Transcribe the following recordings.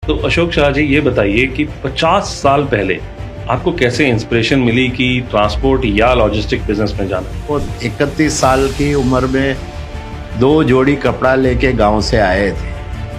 तो अशोक शाह जी ये बताइए कि 50 साल पहले आपको कैसे इंस्पिरेशन मिली कि ट्रांसपोर्ट या लॉजिस्टिक बिजनेस में जाना? वो 31 साल की उम्र में 2 जोड़ी कपड़ा लेके गांव से आए थे।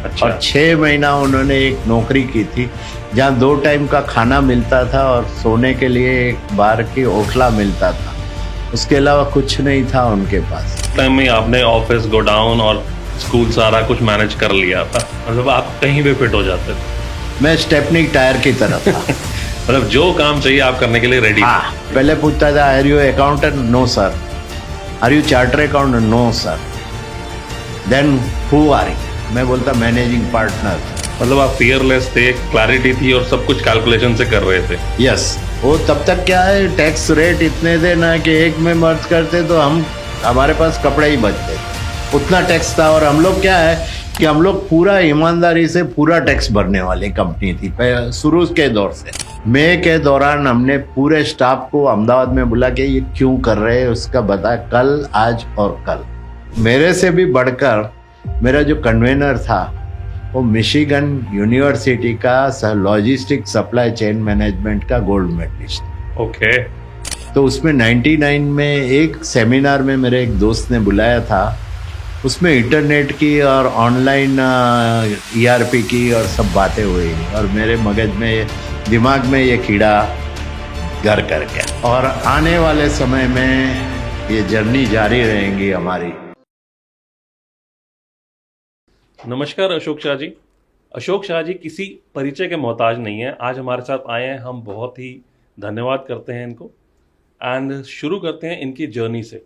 अच्छा। और 6 महीना उन्होंने एक नौकरी की थी जहाँ 2 टाइम का खाना मिलता था और सोने के लिए एक बार की ओटला मिलता था। उसके अलावा कुछ नहीं था उनके पास। टाइम में आपने ऑफिस, गोडाउन और स्कूल सारा कुछ मैनेज कर लिया था, मतलब आप कहीं भी फिट हो जाते थे। मैं स्टेपनी टायर की तरफ था। मतलब जो काम चाहिए आप करने के लिए रेडी। हाँ, पहले पूछता था are you accountant? No sir. Are you charter accountant? No sir. Then who are you? मैं बोलता मैनेजिंग पार्टनर। मतलब आप फियरलेस थे, क्लैरिटी थी और सब कुछ कैलकुलेशन से कर रहे थे। यस। वो तब तक क्या है, टैक्स रेट इतने थे ना कि एक में मर्ज करते तो हमारे पास कपड़े ही बचते, उतना टैक्स था। और हम लोग क्या है कि हम लोग पूरा ईमानदारी से पूरा टैक्स भरने वाली कंपनी थी शुरू के दौर से। मई के दौरान हमने पूरे स्टाफ को अहमदाबाद में बुला के ये क्यों कर रहे हैं उसका बता, कल, आज और कल। मेरे से भी बढ़कर मेरा जो कन्वेनर था वो मिशिगन यूनिवर्सिटी का लॉजिस्टिक सप्लाई चेन मैनेजमेंट का गोल्ड मेडलिस्ट। ओके। तो उसमें 99 में एक सेमिनार में मेरे एक दोस्त ने बुलाया था। उसमें इंटरनेट की और ऑनलाइन ERP की और सब बातें हुई और मेरे मगज में, दिमाग में ये कीड़ा घर कर गया। और आने वाले समय में ये जर्नी जारी रहेंगी हमारी। नमस्कार अशोक शाह जी। अशोक शाह जी किसी परिचय के मोहताज नहीं है, आज हमारे साथ आए हैं, हम बहुत ही धन्यवाद करते हैं इनको। एंड शुरू करते हैं इनकी जर्नी से।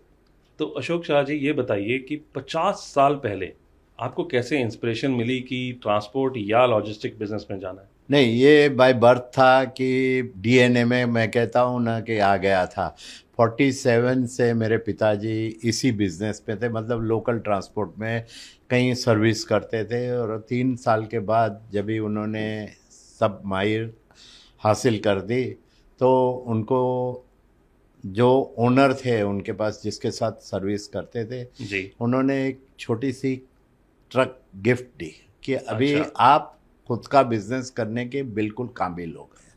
तो अशोक शाह जी ये बताइए कि 50 साल पहले आपको कैसे इंस्पिरेशन मिली कि ट्रांसपोर्ट या लॉजिस्टिक बिजनेस में जाना है? नहीं, ये बाय बर्थ था कि DNA में, मैं कहता हूँ ना कि आ गया था। 47 से मेरे पिताजी इसी बिजनेस पे थे, मतलब लोकल ट्रांसपोर्ट में कहीं सर्विस करते थे। और 3 साल के बाद जब भी उन्होंने सब माहिर हासिल कर दी तो उनको जो ओनर थे उनके पास, जिसके साथ सर्विस करते थे जी। उन्होंने एक छोटी सी ट्रक गिफ्ट दी कि अभी अच्छा। आप खुद का बिजनेस करने के बिल्कुल काबिल हो गए।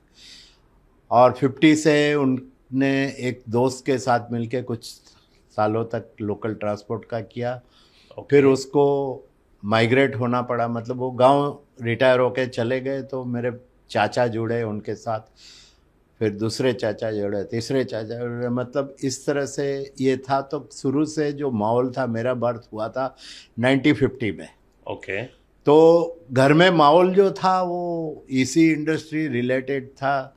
और 50 से उनने एक दोस्त के साथ मिलके कुछ सालों तक लोकल ट्रांसपोर्ट का किया। फिर उसको माइग्रेट होना पड़ा, मतलब वो गांव रिटायर होके चले गए तो मेरे चाचा जुड़े उनके साथ, फिर दूसरे चाचा जुड़े, तीसरे चाचा जुड़े, मतलब इस तरह से ये था। तो शुरू से जो माहौल था, मेरा बर्थ हुआ था 1950 में। ओके। तो घर में माहौल जो था वो इसी इंडस्ट्री रिलेटेड था।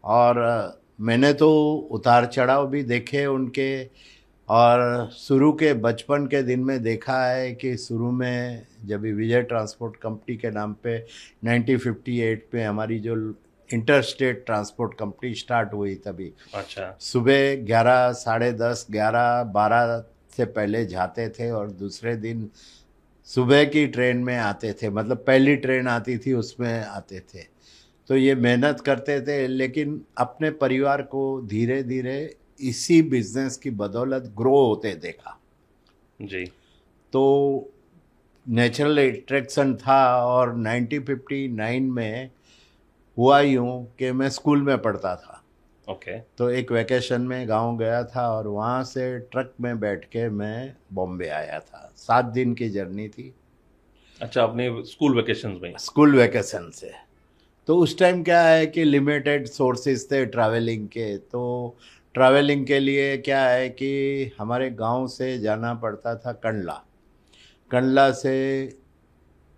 और मैंने तो उतार चढ़ाव भी देखे उनके। और शुरू के बचपन के दिन में देखा है कि शुरू में जब विजय ट्रांसपोर्ट कंपनी के नाम पे 1958 में हमारी जो inter state transport company start हुई, तभी अच्छा। सुबह 11, साढ़े 10, 11, 12 से पहले जाते थे और दूसरे दिन सुबह की ट्रेन में आते थे, मतलब पहली ट्रेन आती थी उसमें आते थे। तो ये मेहनत करते थे, लेकिन अपने परिवार को धीरे धीरे इसी बिजनेस की बदौलत ग्रो होते देखा। जी। तो नेचुरल अट्रैक्शन था। और 1959 में हुआ यूँ कि मैं स्कूल में पढ़ता था। ओके। तो एक वैकेशन में गांव गया था और वहाँ से ट्रक में बैठ के मैं बॉम्बे आया था। 7 दिन की जर्नी थी। अच्छा, अपने स्कूल वेकेशंस में? स्कूल वैकेशन से। तो उस टाइम क्या है कि लिमिटेड सोर्सेज थे ट्रैवलिंग के। तो ट्रैवलिंग के लिए क्या है कि हमारे गांव से जाना पड़ता था कंडला। कंडला से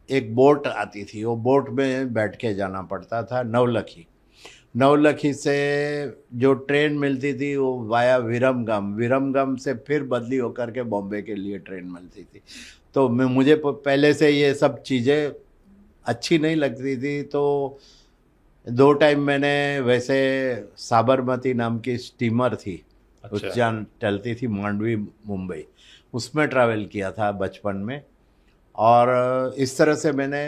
एक बोट आती थी, वो बोट में बैठ के जाना पड़ता था नवलखी। नवलखी से जो ट्रेन मिलती थी वो वाया विरमगाम, विरमगाम से फिर बदली होकर के बॉम्बे के लिए ट्रेन मिलती थी। तो मुझे पहले से ये सब चीज़ें अच्छी नहीं लगती थी। तो 2 टाइम मैंने, वैसे साबरमती नाम की स्टीमर थी, अच्छा। उज्जैन चलती थी, मांडवी मुंबई, उसमें ट्रैवल किया था बचपन में। और इस तरह से मैंने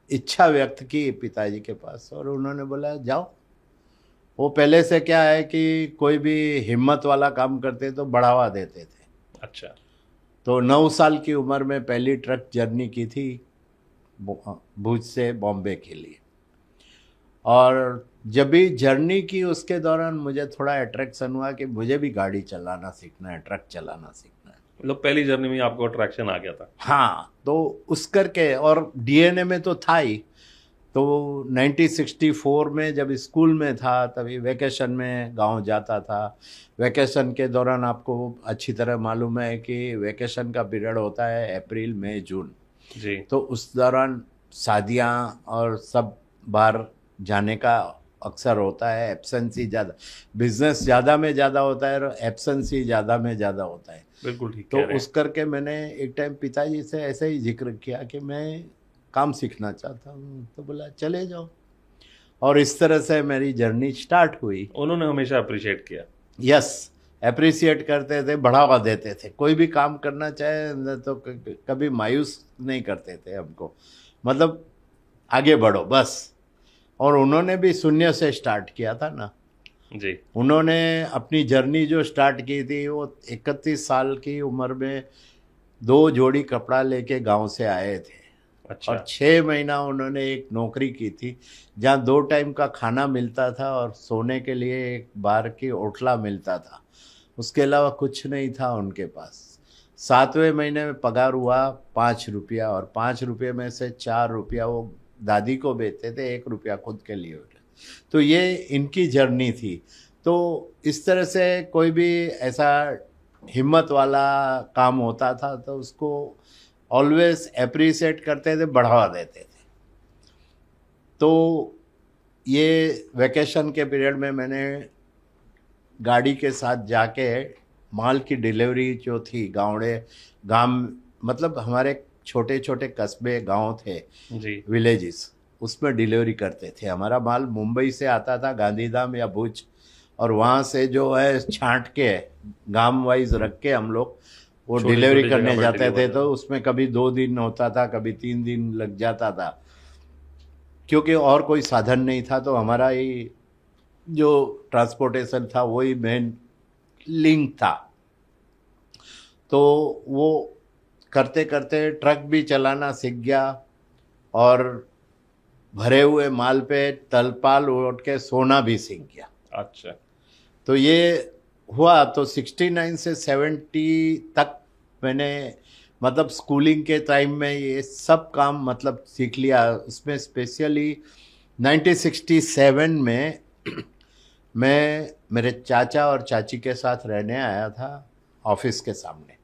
इच्छा व्यक्त की पिताजी के पास और उन्होंने बोला जाओ। वो पहले से क्या है कि कोई भी हिम्मत वाला काम करते तो बढ़ावा देते थे। अच्छा। तो 9 साल की उम्र में पहली ट्रक जर्नी की थी भुज से बॉम्बे के लिए। और जब भी जर्नी की उसके दौरान मुझे थोड़ा अट्रैक्शन हुआ कि मुझे भी गाड़ी चलाना सीखना है, ट्रक चलाना सीखना है। मतलब पहली जर्नी में आपको अट्रैक्शन आ गया था। हाँ, तो उस करके और डीएनए में तो था ही। तो 1964 में जब स्कूल में था तभी वेकेशन में गांव जाता था। वेकेशन के दौरान आपको अच्छी तरह मालूम है कि वेकेशन का पीरियड होता है अप्रैल मई जून। जी। तो उस दौरान शादियां और सब बाहर जाने का अक्सर होता है, एब्सेंसी ज़्यादा, बिजनेस ज़्यादा में ज़्यादा होता है और एब्सेंसी ज़्यादा में ज़्यादा होता है। बिल्कुल ठीक तो कह रहे उस हैं। करके मैंने एक टाइम पिताजी से ऐसे ही जिक्र किया कि मैं काम सीखना चाहता हूँ, तो बोला चले जाओ। और इस तरह से मेरी जर्नी स्टार्ट हुई। उन्होंने हमेशा अप्रिशिएट किया। यस, अप्रिसिएट करते थे, बढ़ावा देते थे। कोई भी काम करना चाहे तो कभी मायूस नहीं करते थे हमको, मतलब आगे बढ़ो बस। और उन्होंने भी शून्य से स्टार्ट किया था ना। जी। उन्होंने अपनी जर्नी जो स्टार्ट की थी वो 31 साल की उम्र में 2 जोड़ी कपड़ा लेके गांव से आए थे। अच्छा। और 6 महीना उन्होंने एक नौकरी की थी जहाँ 2 टाइम का खाना मिलता था और सोने के लिए एक बार की ओटला मिलता था। उसके अलावा कुछ नहीं था उनके पास। 7वें महीने में पगार हुआ 5 रुपया, और 5 रुपये में से 4 रुपया वो दादी को बेचते थे, 1 रुपया खुद के लिए होते। तो ये इनकी जर्नी थी। तो इस तरह से कोई भी ऐसा हिम्मत वाला काम होता था तो उसको ऑलवेज अप्रिशिएट करते थे, बढ़ावा देते थे। तो ये वेकेशन के पीरियड में मैंने गाड़ी के साथ जाके माल की डिलीवरी जो थी गांव, मतलब हमारे छोटे छोटे कस्बे गांव थे, जी। विलेजेस, उसमें डिलीवरी करते थे। हमारा माल मुंबई से आता था, गांधीधाम या भुज, और वहाँ से जो है छांट के गांव वाइज रख के हम लोग वो छोटी डिलीवरी छोटी जगह करने पर जाते थे। डिलीवर। तो उसमें कभी 2 दिन होता था, कभी 3 दिन लग जाता था, क्योंकि और कोई साधन नहीं था। तो हमारा ही जो ट्रांसपोर्टेशन था वही मेन लिंक था। तो वो करते करते ट्रक भी चलाना सीख गया और भरे हुए माल पे तलपाल ओढ़ के सोना भी सीख गया। अच्छा। तो ये हुआ। तो 69 से 70 तक मैंने, मतलब स्कूलिंग के टाइम में ये सब काम मतलब सीख लिया। उसमें स्पेशली 1967 में मैं मेरे चाचा और चाची के साथ रहने आया था ऑफिस के सामने।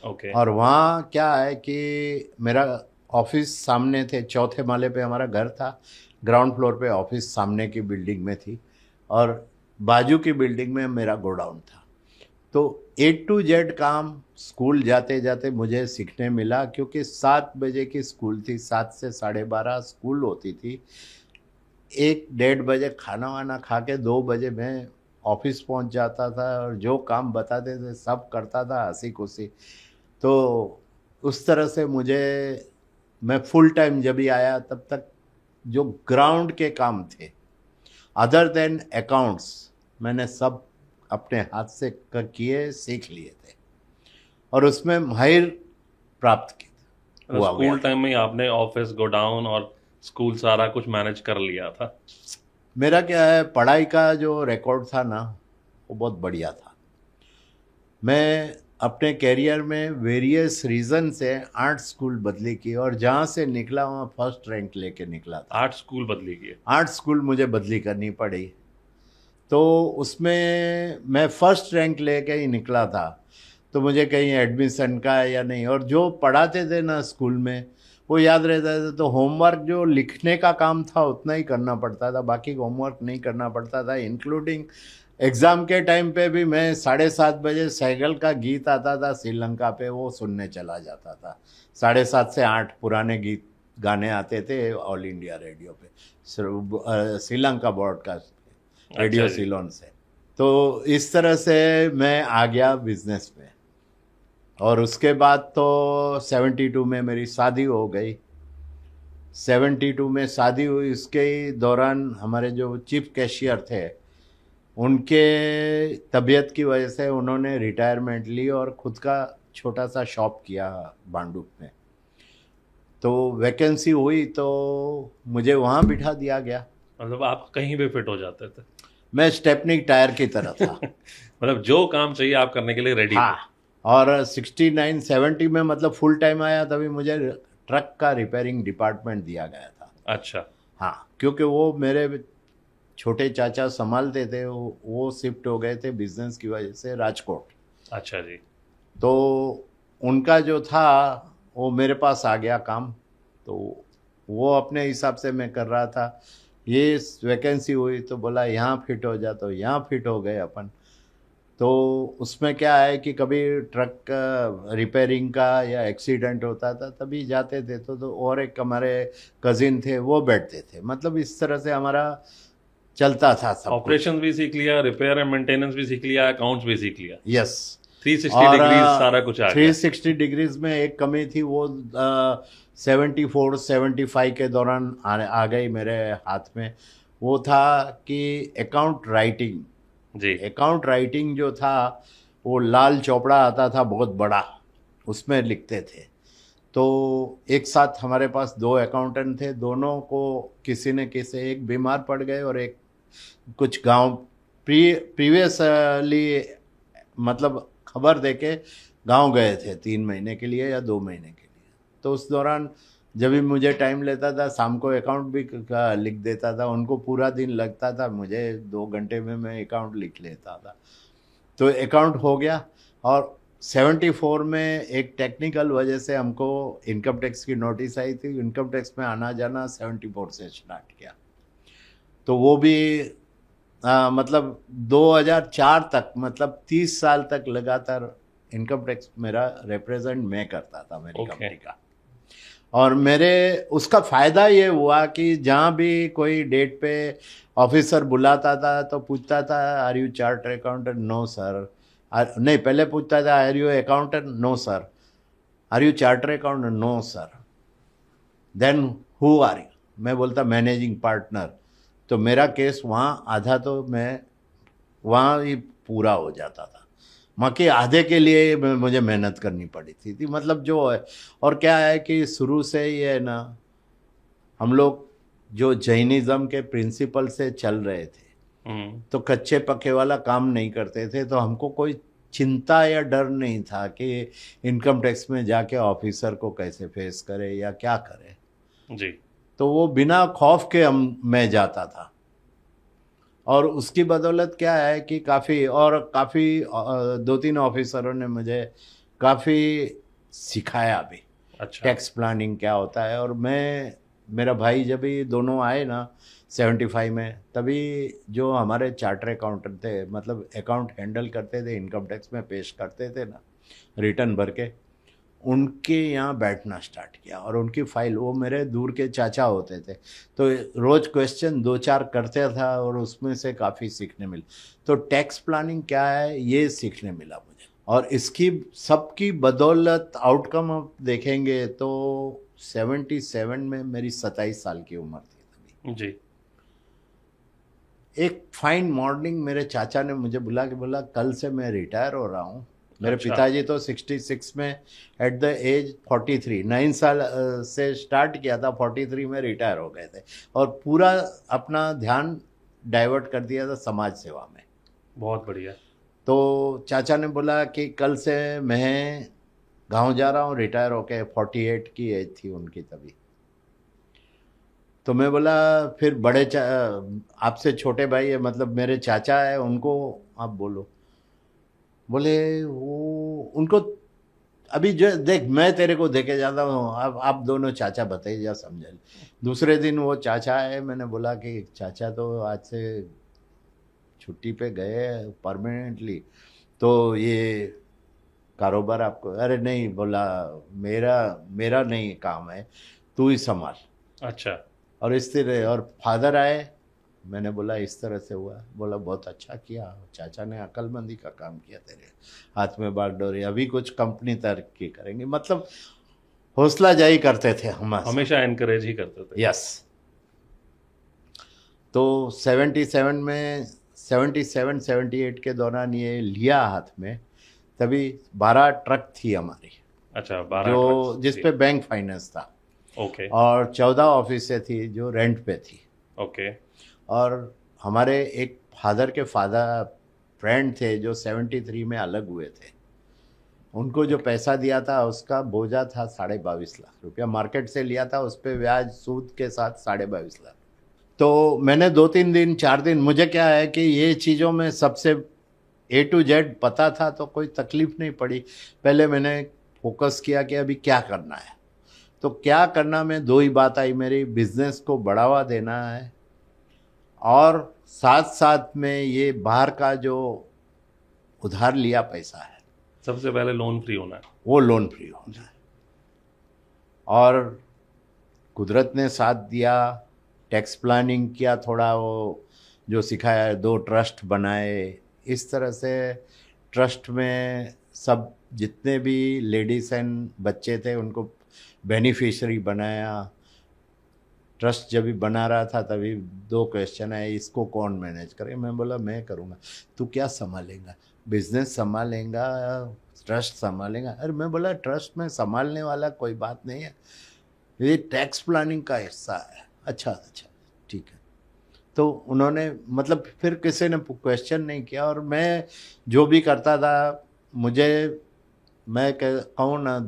ओके। और वहाँ क्या है कि मेरा ऑफिस सामने थे, चौथे माले पे हमारा घर था, ग्राउंड फ्लोर पे ऑफिस सामने की बिल्डिंग में थी, और बाजू की बिल्डिंग में मेरा गोडाउन था। तो A to Z काम स्कूल जाते जाते मुझे सीखने मिला, क्योंकि 7 बजे की स्कूल थी, 7 से 12:30 स्कूल होती थी। 1-1:30 बजे खाना वाना खा के 2 बजे मैं ऑफिस पहुंच जाता था, और जो काम बताते थे सब करता था हंसी खुशी। तो उस तरह से मैं फुल टाइम जब भी आया तब तक जो ग्राउंड के काम थे अदर देन अकाउंट्स, मैंने सब अपने हाथ से किए, सीख लिए थे और उसमें माहिर प्राप्त की हुआ गया स्कूल था। टाइम में ही आपने ऑफिस, गोडाउन और स्कूल सारा कुछ मैनेज कर लिया था। मेरा क्या है, पढ़ाई का जो रिकॉर्ड था ना वो बहुत बढ़िया था। मैं अपने कैरियर में वेरियस रीज़न से 8 स्कूल बदली की, और जहाँ से निकला वहाँ फर्स्ट रैंक लेके निकला था। 8 स्कूल बदली किए। 8 स्कूल मुझे बदली करनी पड़ी। तो उसमें मैं फर्स्ट रैंक लेके ही निकला था। तो मुझे कहीं एडमिशन का या नहीं, और जो पढ़ाते थे ना स्कूल में वो याद रहता था। तो होमवर्क जो लिखने का काम था उतना ही करना पड़ता था, बाकी होमवर्क नहीं करना पड़ता था। इंक्लूडिंग एग्ज़ाम के टाइम पे भी मैं 7:30 बजे सहगल का गीत आता था श्रीलंका पे, वो सुनने चला जाता था। 7:30 से 8 पुराने गीत गाने आते थे ऑल इंडिया रेडियो पे, श्रीलंका ब्रॉडकास्ट, अच्छा रेडियो जी। सिलोन से। तो इस तरह से मैं आ गया बिजनेस में। और उसके बाद तो 72 में मेरी शादी हो गई। 72 में शादी हुई, उसके दौरान हमारे जो चीफ कैशियर थे उनके तबीयत की वजह से उन्होंने रिटायरमेंट ली और ख़ुद का छोटा सा शॉप किया बांडुप में। तो वैकेंसी हुई तो मुझे वहाँ बिठा दिया गया। मतलब आप कहीं भी फिट हो जाते थे। मैं स्टेपनी टायर की तरह था। मतलब जो काम चाहिए आप करने के लिए रेडी हाँ, थे। और 69-70 में मतलब फुल टाइम आया तभी मुझे ट्रक का रिपेयरिंग डिपार्टमेंट दिया गया था। अच्छा। हाँ, क्योंकि वो मेरे छोटे चाचा संभालते थे, वो शिफ्ट हो गए थे बिजनेस की वजह से राजकोट। अच्छा जी। तो उनका जो था वो मेरे पास आ गया काम, तो वो अपने हिसाब से मैं कर रहा था। ये वैकेंसी हुई तो बोला यहाँ फिट हो जा, तो यहाँ फिट हो गए अपन। तो उसमें क्या है कि कभी ट्रक का रिपेयरिंग का या एक्सीडेंट होता था तभी जाते थे, तो और एक हमारे कजिन थे वो बैठते थे, मतलब इस तरह से हमारा चलता था सब कुछ। ऑपरेशन भी सीख लिया, रिपेयर एंड मेंटेनेंस भी सीख लिया, अकाउंट्स भी सीख लिया। यस। 360 और डिग्रीज सारा कुछ आ गया। 360 डिग्रीज में एक कमी थी, वो 74-75 के दौरान आ गई मेरे हाथ में। वो था कि अकाउंट राइटिंग। जी। अकाउंट राइटिंग जो था वो लाल चौपड़ा आता था बहुत बड़ा, उसमें लिखते थे। तो एक साथ हमारे पास 2 अकाउंटेंट थे, दोनों को किसी न किसी, एक बीमार पड़ गए और एक कुछ गांव प्रीवियसली मतलब खबर देके गांव गए थे 3 महीने के लिए या 2 महीने के लिए। तो उस दौरान जब भी मुझे टाइम लेता था शाम को अकाउंट भी लिख देता था, उनको पूरा दिन लगता था, मुझे 2 घंटे में मैं अकाउंट लिख लेता था। तो अकाउंट हो गया। और 74 में एक टेक्निकल वजह से हमको इनकम टैक्स की नोटिस आई थी, इनकम टैक्स में आना जाना 74 से स्टार्ट किया। तो वो भी मतलब 2004 तक, मतलब 30 साल तक लगातार इनकम टैक्स मेरा रिप्रेजेंट मैं करता था मेरी ओके। कंपनी का। और मेरे उसका फ़ायदा ये हुआ कि जहाँ भी कोई डेट पे ऑफिसर बुलाता था तो पूछता था are you charter accountant, no sir. नहीं, पहले पूछता था are you accountant, no sir. Are you charter accountant, no sir. Then who are you, मैं बोलता मैनेजिंग पार्टनर। तो मेरा केस वहाँ आधा तो मैं वहाँ ही पूरा हो जाता था, बाकी आधे के लिए मुझे मेहनत करनी पड़ी थी मतलब जो है। और क्या है कि शुरू से ये है ना, हम लोग जो जैनिज़्म के प्रिंसिपल से चल रहे थे, तो कच्चे पक्के वाला काम नहीं करते थे, तो हमको कोई चिंता या डर नहीं था कि इनकम टैक्स में जाके ऑफिसर को कैसे फेस करे या क्या करे। जी। तो वो बिना खौफ के मैं जाता था। और उसकी बदौलत क्या है कि काफ़ी 2-3 ऑफिसरों ने मुझे काफ़ी सिखाया भी अच्छा। टैक्स प्लानिंग क्या होता है। और मेरा भाई जब भी दोनों आए ना 75 में, तभी जो हमारे चार्टर अकाउंटेंट थे, मतलब अकाउंट हैंडल करते थे, इनकम टैक्स में पेश करते थे ना रिटर्न भर के, उनके यहाँ बैठना स्टार्ट किया। और उनकी फाइल, वो मेरे दूर के चाचा होते थे, तो रोज़ क्वेश्चन 2-4 करते था और उसमें से काफ़ी सीखने मिला। तो टैक्स प्लानिंग क्या है ये सीखने मिला मुझे। और इसकी सबकी बदौलत आउटकम आप देखेंगे तो 77 में मेरी 27 साल की उम्र थी तभी। जी। एक फाइन मॉर्निंग मेरे चाचा ने मुझे बुला के बोला कल से मैं रिटायर हो रहा हूँ। मेरे अच्छा। पिताजी तो 66 में एट द एज 43, 9 साल से स्टार्ट किया था, 43 में रिटायर हो गए थे। और पूरा अपना ध्यान डाइवर्ट कर दिया था समाज सेवा में। बहुत बढ़िया। तो चाचा ने बोला कि कल से मैं गांव जा रहा हूँ रिटायर होके, 48 की एज थी उनकी तभी। तो मैं बोला फिर आपसे छोटे भाई है, मतलब मेरे चाचा है, उनको आप बोलो। बोले वो उनको अभी जो देख, मैं तेरे को देखे जाता हूँ, अब आप दोनों चाचा बताइए या समझा। दूसरे दिन वो चाचा है, मैंने बोला कि चाचा तो आज से छुट्टी पे गए परमानेंटली, तो ये कारोबार आपको, अरे नहीं, बोला मेरा मेरा नहीं काम है, तू ही संभाल। अच्छा। और इस तरह, और फादर आए, मैंने बोला इस तरह से हुआ। बोला बहुत अच्छा किया, चाचा ने अक्लमंदी का काम किया, तेरे हाथ में बागडोरी, अभी कुछ कंपनी तरक्की करेंगे, मतलब हौसला जाई करते थे हमारे। हमेशा एनकरेज ही करते थे। यस। तो 77-78 के दौरान ये लिया हाथ में, तभी 12 ट्रक थी हमारी, अच्छा, 12 जो ट्रक्स। जिस जी। पे बैंक फाइनेंस था। ओके और 14 ऑफिसें थी जो रेंट पे थी। ओके और हमारे एक फादर के फादर फ्रेंड थे जो 73 में अलग हुए थे। उनको जो पैसा दिया था उसका बोझा था 22.5 लाख रुपया, मार्केट से लिया था, उस पर ब्याज सूद के साथ 22.5 लाख। तो मैंने 2-3 दिन 4 दिन, मुझे क्या है कि ये चीज़ों में सबसे A to Z पता था तो कोई तकलीफ नहीं पड़ी। पहले मैंने फोकस किया कि अभी क्या करना है। तो क्या करना में दो ही बात आई मेरी, बिजनेस को बढ़ावा देना है और साथ साथ में ये बाहर का जो उधार लिया पैसा है सबसे पहले लोन फ्री होना है। वो लोन फ्री होना है। और कुदरत ने साथ दिया, टैक्स प्लानिंग किया, थोड़ा वो जो सिखाया है, 2 ट्रस्ट बनाए, इस तरह से ट्रस्ट में सब जितने भी लेडीज़ एंड बच्चे थे उनको बेनिफिशियरी बनाया। ट्रस्ट जब भी बना रहा था तभी 2 क्वेश्चन आए, इसको कौन मैनेज करे। मैं बोला मैं करूँगा। तू क्या संभालेगा, बिजनेस संभालेगा, ट्रस्ट संभालेगा? अरे मैं बोला ट्रस्ट में संभालने वाला कोई बात नहीं है, ये टैक्स प्लानिंग का हिस्सा है। अच्छा अच्छा ठीक है। तो उन्होंने मतलब फिर किसी ने क्वेश्चन नहीं किया। और मैं जो भी करता था, मुझे, मैं कहूँ ना,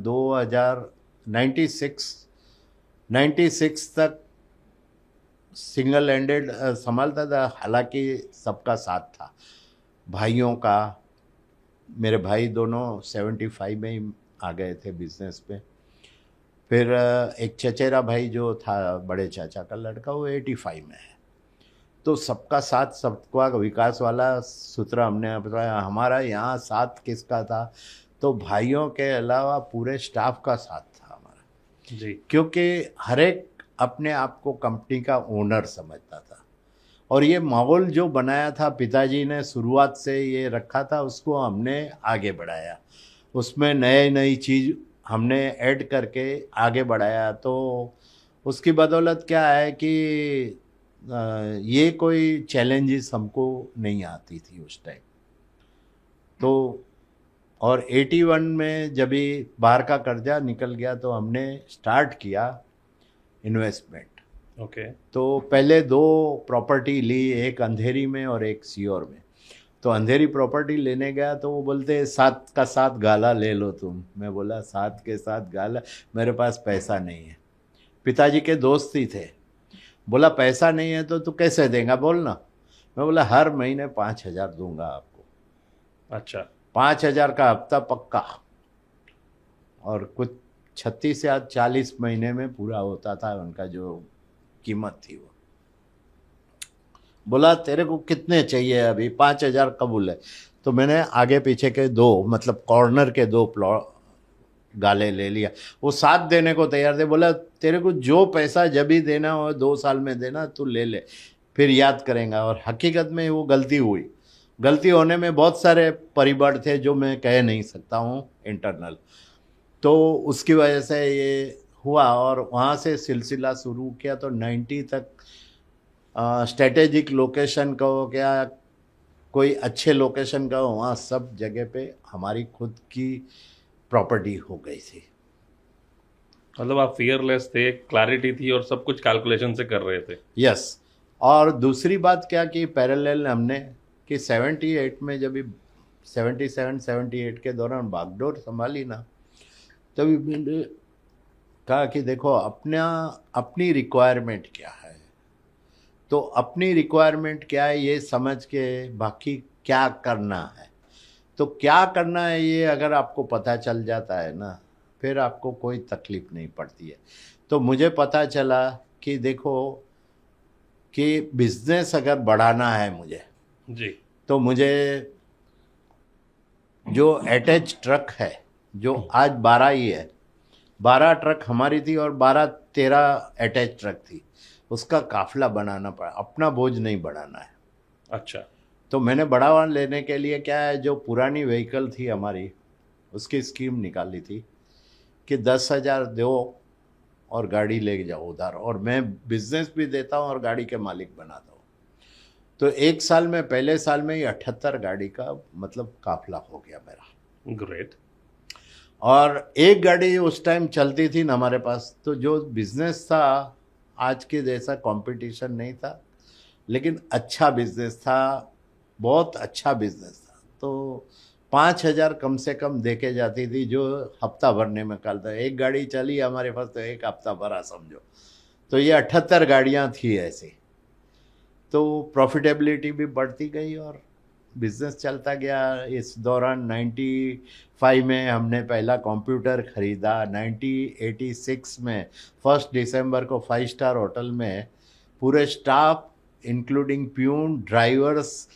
96 तक सिंगल हैंडेड संभालता था। हालांकि सबका साथ था, भाइयों का। मेरे भाई दोनों 75 में ही आ गए थे बिजनेस पे। फिर एक चचेरा भाई जो था, बड़े चाचा का लड़का, वो 85 में है। तो सबका साथ, सबका विकास वाला सूत्र हमने बताया। हमारा यहाँ साथ किसका था? तो भाइयों के अलावा पूरे स्टाफ का साथ था हमारा जी। क्योंकि हर एक अपने आप को कंपनी का ओनर समझता था। और ये माहौल जो बनाया था पिताजी ने, शुरुआत से ये रखा था, उसको हमने आगे बढ़ाया। उसमें नई नई चीज़ हमने ऐड करके आगे बढ़ाया। तो उसकी बदौलत क्या है कि ये कोई चैलेंजेस हमको नहीं आती थी उस टाइम। तो और 81 में जब भी बाहर का कर्जा निकल गया तो हमने स्टार्ट किया इन्वेस्टमेंट। ओके तो पहले 2 प्रॉपर्टी ली, एक अंधेरी में और एक सीहोर में। तो अंधेरी प्रॉपर्टी लेने गया तो वो बोलते 7 का 7 गाला ले लो तुम। मैं बोला 7 के 7 गाला, मेरे पास पैसा नहीं है। पिताजी के दोस्त ही थे। बोला पैसा नहीं है तो तू कैसे देगा बोल ना। मैं बोला हर महीने 5,000 दूंगा आपको। अच्छा 5,000 का हफ्ता पक्का। और कुछ 36 या 40 महीने में पूरा होता था उनका जो कीमत थी। वो बोला तेरे को कितने चाहिए अभी? 5,000 कबूल है। तो मैंने आगे पीछे के 2, मतलब कॉर्नर के 2 प्लॉट गाले ले लिया। वो 7 देने को तैयार थे। बोला तेरे को जो पैसा जब भी देना हो 2 साल में देना, तू ले ले, फिर याद करेंगा। और हकीकत में वो गलती हुई। गलती होने में बहुत सारे परिबड़ थे जो मैं कह नहीं सकता हूँ इंटरनल। तो उसकी वजह से ये हुआ और वहाँ से सिलसिला शुरू किया। तो 90 तक स्ट्रेटेजिक लोकेशन का हो, क्या कोई अच्छे लोकेशन का हो, वहाँ सब जगह पे हमारी खुद की प्रॉपर्टी हो गई थी। मतलब आप फियरलेस थे, क्लैरिटी थी और सब कुछ कैलकुलेशन से कर रहे थे। यस। और दूसरी बात क्या कि पैरेलल हमने कि 78 में जब भी 77-78 के दौरान बागडोर संभाली ना, तभी मैंने कहा कि देखो अपनी रिक्वायरमेंट क्या है। तो अपनी रिक्वायरमेंट क्या है ये समझ के बाकी क्या करना है। तो क्या करना है ये अगर आपको पता चल जाता है ना, फिर आपको कोई तकलीफ नहीं पड़ती है। तो मुझे पता चला कि देखो कि बिजनेस अगर बढ़ाना है मुझे, जी तो मुझे जो अटैच ट्रक है, जो आज 12 ही है, 12 ट्रक हमारी थी और 12-13 अटैच ट्रक थी, उसका काफिला बनाना पड़ा। अपना बोझ नहीं बढ़ाना है। अच्छा तो मैंने बढ़ावा लेने के लिए क्या है, जो पुरानी व्हीकल थी हमारी, उसकी स्कीम निकाली थी कि 10,000 दो और गाड़ी ले जाओ उधार, और मैं बिजनेस भी देता हूँ और गाड़ी के मालिक बनाता हूँ। तो 1 साल में, पहले साल में ही 78 गाड़ी का मतलब काफिला हो गया मेरा। ग्रेट। और एक गाड़ी उस टाइम चलती थी ना हमारे पास, तो जो बिजनेस था आज के जैसा कंपटीशन नहीं था, लेकिन अच्छा बिजनेस था, बहुत अच्छा बिजनेस था। तो 5,000 कम से कम देके जाती थी, जो हफ्ता भरने में निकालता। एक गाड़ी चली हमारे पास तो एक हफ्ता भरा समझो। तो ये 78 गाड़ियाँ थी ऐसी। तो प्रॉफिटेबिलिटी भी बढ़ती गई और बिजनेस चलता गया। इस दौरान 95 में हमने पहला कंप्यूटर खरीदा। 1986 में 1 दिसंबर को 5 स्टार होटल में पूरे staff including peon, drivers,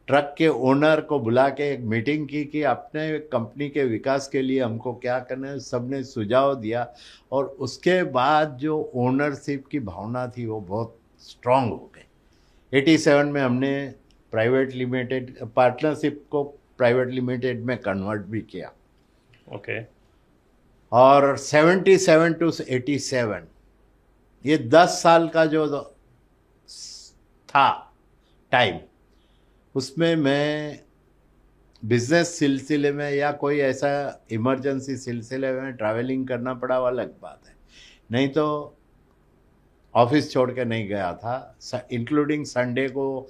truck के ओनर को बुला के एक मीटिंग की कि अपने कंपनी के विकास के लिए हमको क्या करना है। सबने सुझाव दिया और उसके बाद जो ओनरशिप की भावना थी वो बहुत स्ट्रांग हो गई। 87 में हमने प्राइवेट लिमिटेड पार्टनरशिप को प्राइवेट लिमिटेड में कन्वर्ट भी किया। ओके। और 77 टू 87 ये 10 साल का जो था टाइम, उसमें मैं बिजनेस सिलसिले में या कोई ऐसा इमरजेंसी सिलसिले में ट्रैवलिंग करना पड़ा, वो अलग बात है। नहीं तो ऑफिस छोड़ के नहीं गया था, इंक्लूडिंग संडे को।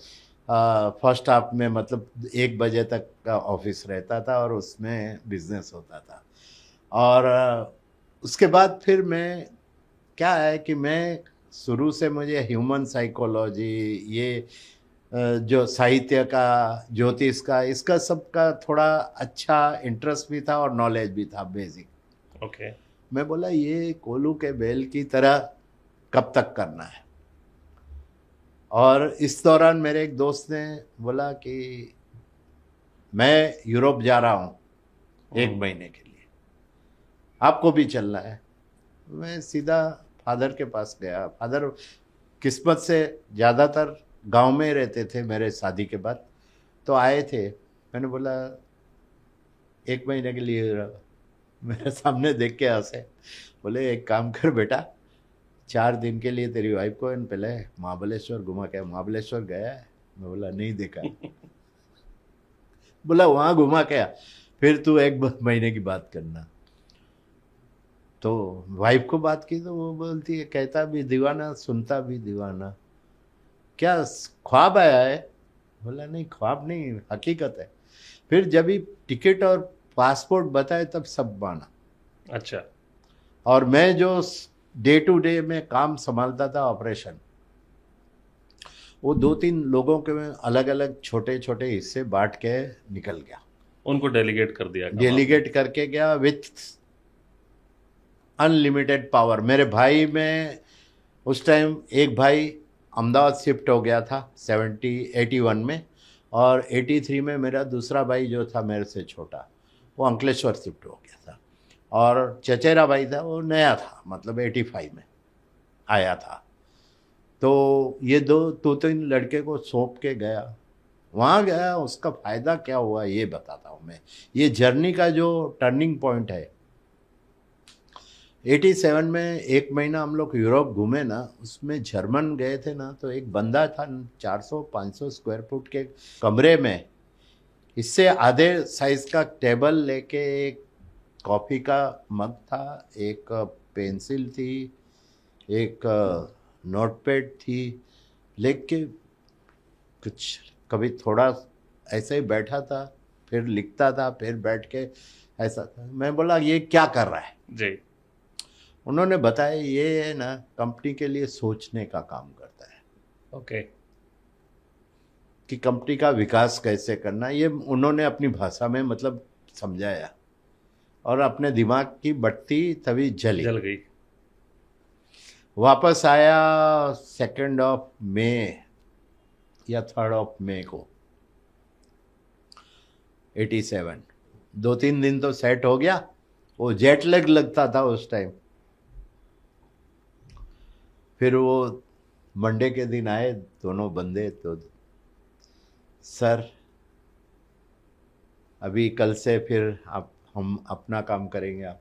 फर्स्ट हाफ में मतलब 1 बजे तक का ऑफिस रहता था और उसमें बिजनेस होता था। और उसके बाद फिर मैं, क्या है कि मैं शुरू से मुझे ह्यूमन साइकोलॉजी, ये जो साहित्य का, ज्योतिष का, इसका सब का थोड़ा अच्छा इंटरेस्ट भी था और नॉलेज भी था बेसिक। ओके। मैं बोला ये कोलू के बैल की तरह कब तक करना है। और इस दौरान मेरे एक दोस्त ने बोला कि मैं यूरोप जा रहा हूँ 1 महीने के लिए, आपको भी चलना है। मैं सीधा फादर के पास गया। फादर किस्मत से ज़्यादातर गांव में ही रहते थे मेरे शादी के बाद, तो आए थे। मैंने बोला 1 महीने के लिए मेरे सामने देख के हंसे। बोले एक काम कर बेटा, 4 दिन के लिए तेरी वाइफ को पहले महाबलेश्वर घुमा के। महाबलेश्वर गया है? मैं बोला नहीं देखा। बोला वहाँ घुमा के आ, फिर तू 1 महीने की बात करना। तो वाइफ को बात की तो वो बोलती है, कहता भी दीवाना सुनता भी दीवाना, क्या ख्वाब आया है? बोला नहीं ख्वाब नहीं, हकीकत है। फिर जब ही टिकट और पासपोर्ट बताए तब सब माना। अच्छा। और मैं जो डे टू डे में काम संभालता था, ऑपरेशन, वो 2-3 लोगों के में अलग अलग छोटे छोटे हिस्से बांट के निकल गया। उनको डेलीगेट कर दिया काम आपने। डेलीगेट करके गया विथ अनलिमिटेड पावर। मेरे भाई में उस टाइम एक भाई अहमदाबाद शिफ्ट हो गया था 81 में, और 83 में मेरा दूसरा भाई जो था मेरे से छोटा, वो अंकलेश्वर शिफ्ट हो गया था। और चचेरा भाई था, वो नया था, मतलब 85 में आया था। तो ये 2-3 लड़के को सौंप के गया। वहाँ गया, उसका फ़ायदा क्या हुआ ये बताता हूँ मैं। ये जर्नी का जो टर्निंग पॉइंट है, 87 में 1 महीना हम लोग यूरोप घूमे ना, उसमें जर्मन गए थे ना, तो एक बंदा था 400-500 स्क्वायर फुट के कमरे में, इससे आधे साइज का टेबल लेके, एक कॉफ़ी का मग था, एक पेंसिल थी, एक नोटपैड थी, लेके कुछ कभी थोड़ा ऐसे ही बैठा था, फिर लिखता था, फिर बैठ के ऐसा था। मैं बोला ये क्या कर रहा है जी। उन्होंने बताया ये है ना, कंपनी के लिए सोचने का काम करता है, ओके। कि कंपनी का विकास कैसे करना। ये उन्होंने अपनी भाषा में मतलब समझाया, और अपने दिमाग की बत्ती तभी जली। जल गई। वापस आया 2 मई या 3 मई को 87। 2-3 दिन तो सेट हो गया, वो जेट लैग लगता था उस टाइम। फिर वो मंडे के दिन आए दोनों बंदे, तो सर अभी कल से फिर आप हम अपना काम करेंगे। आप,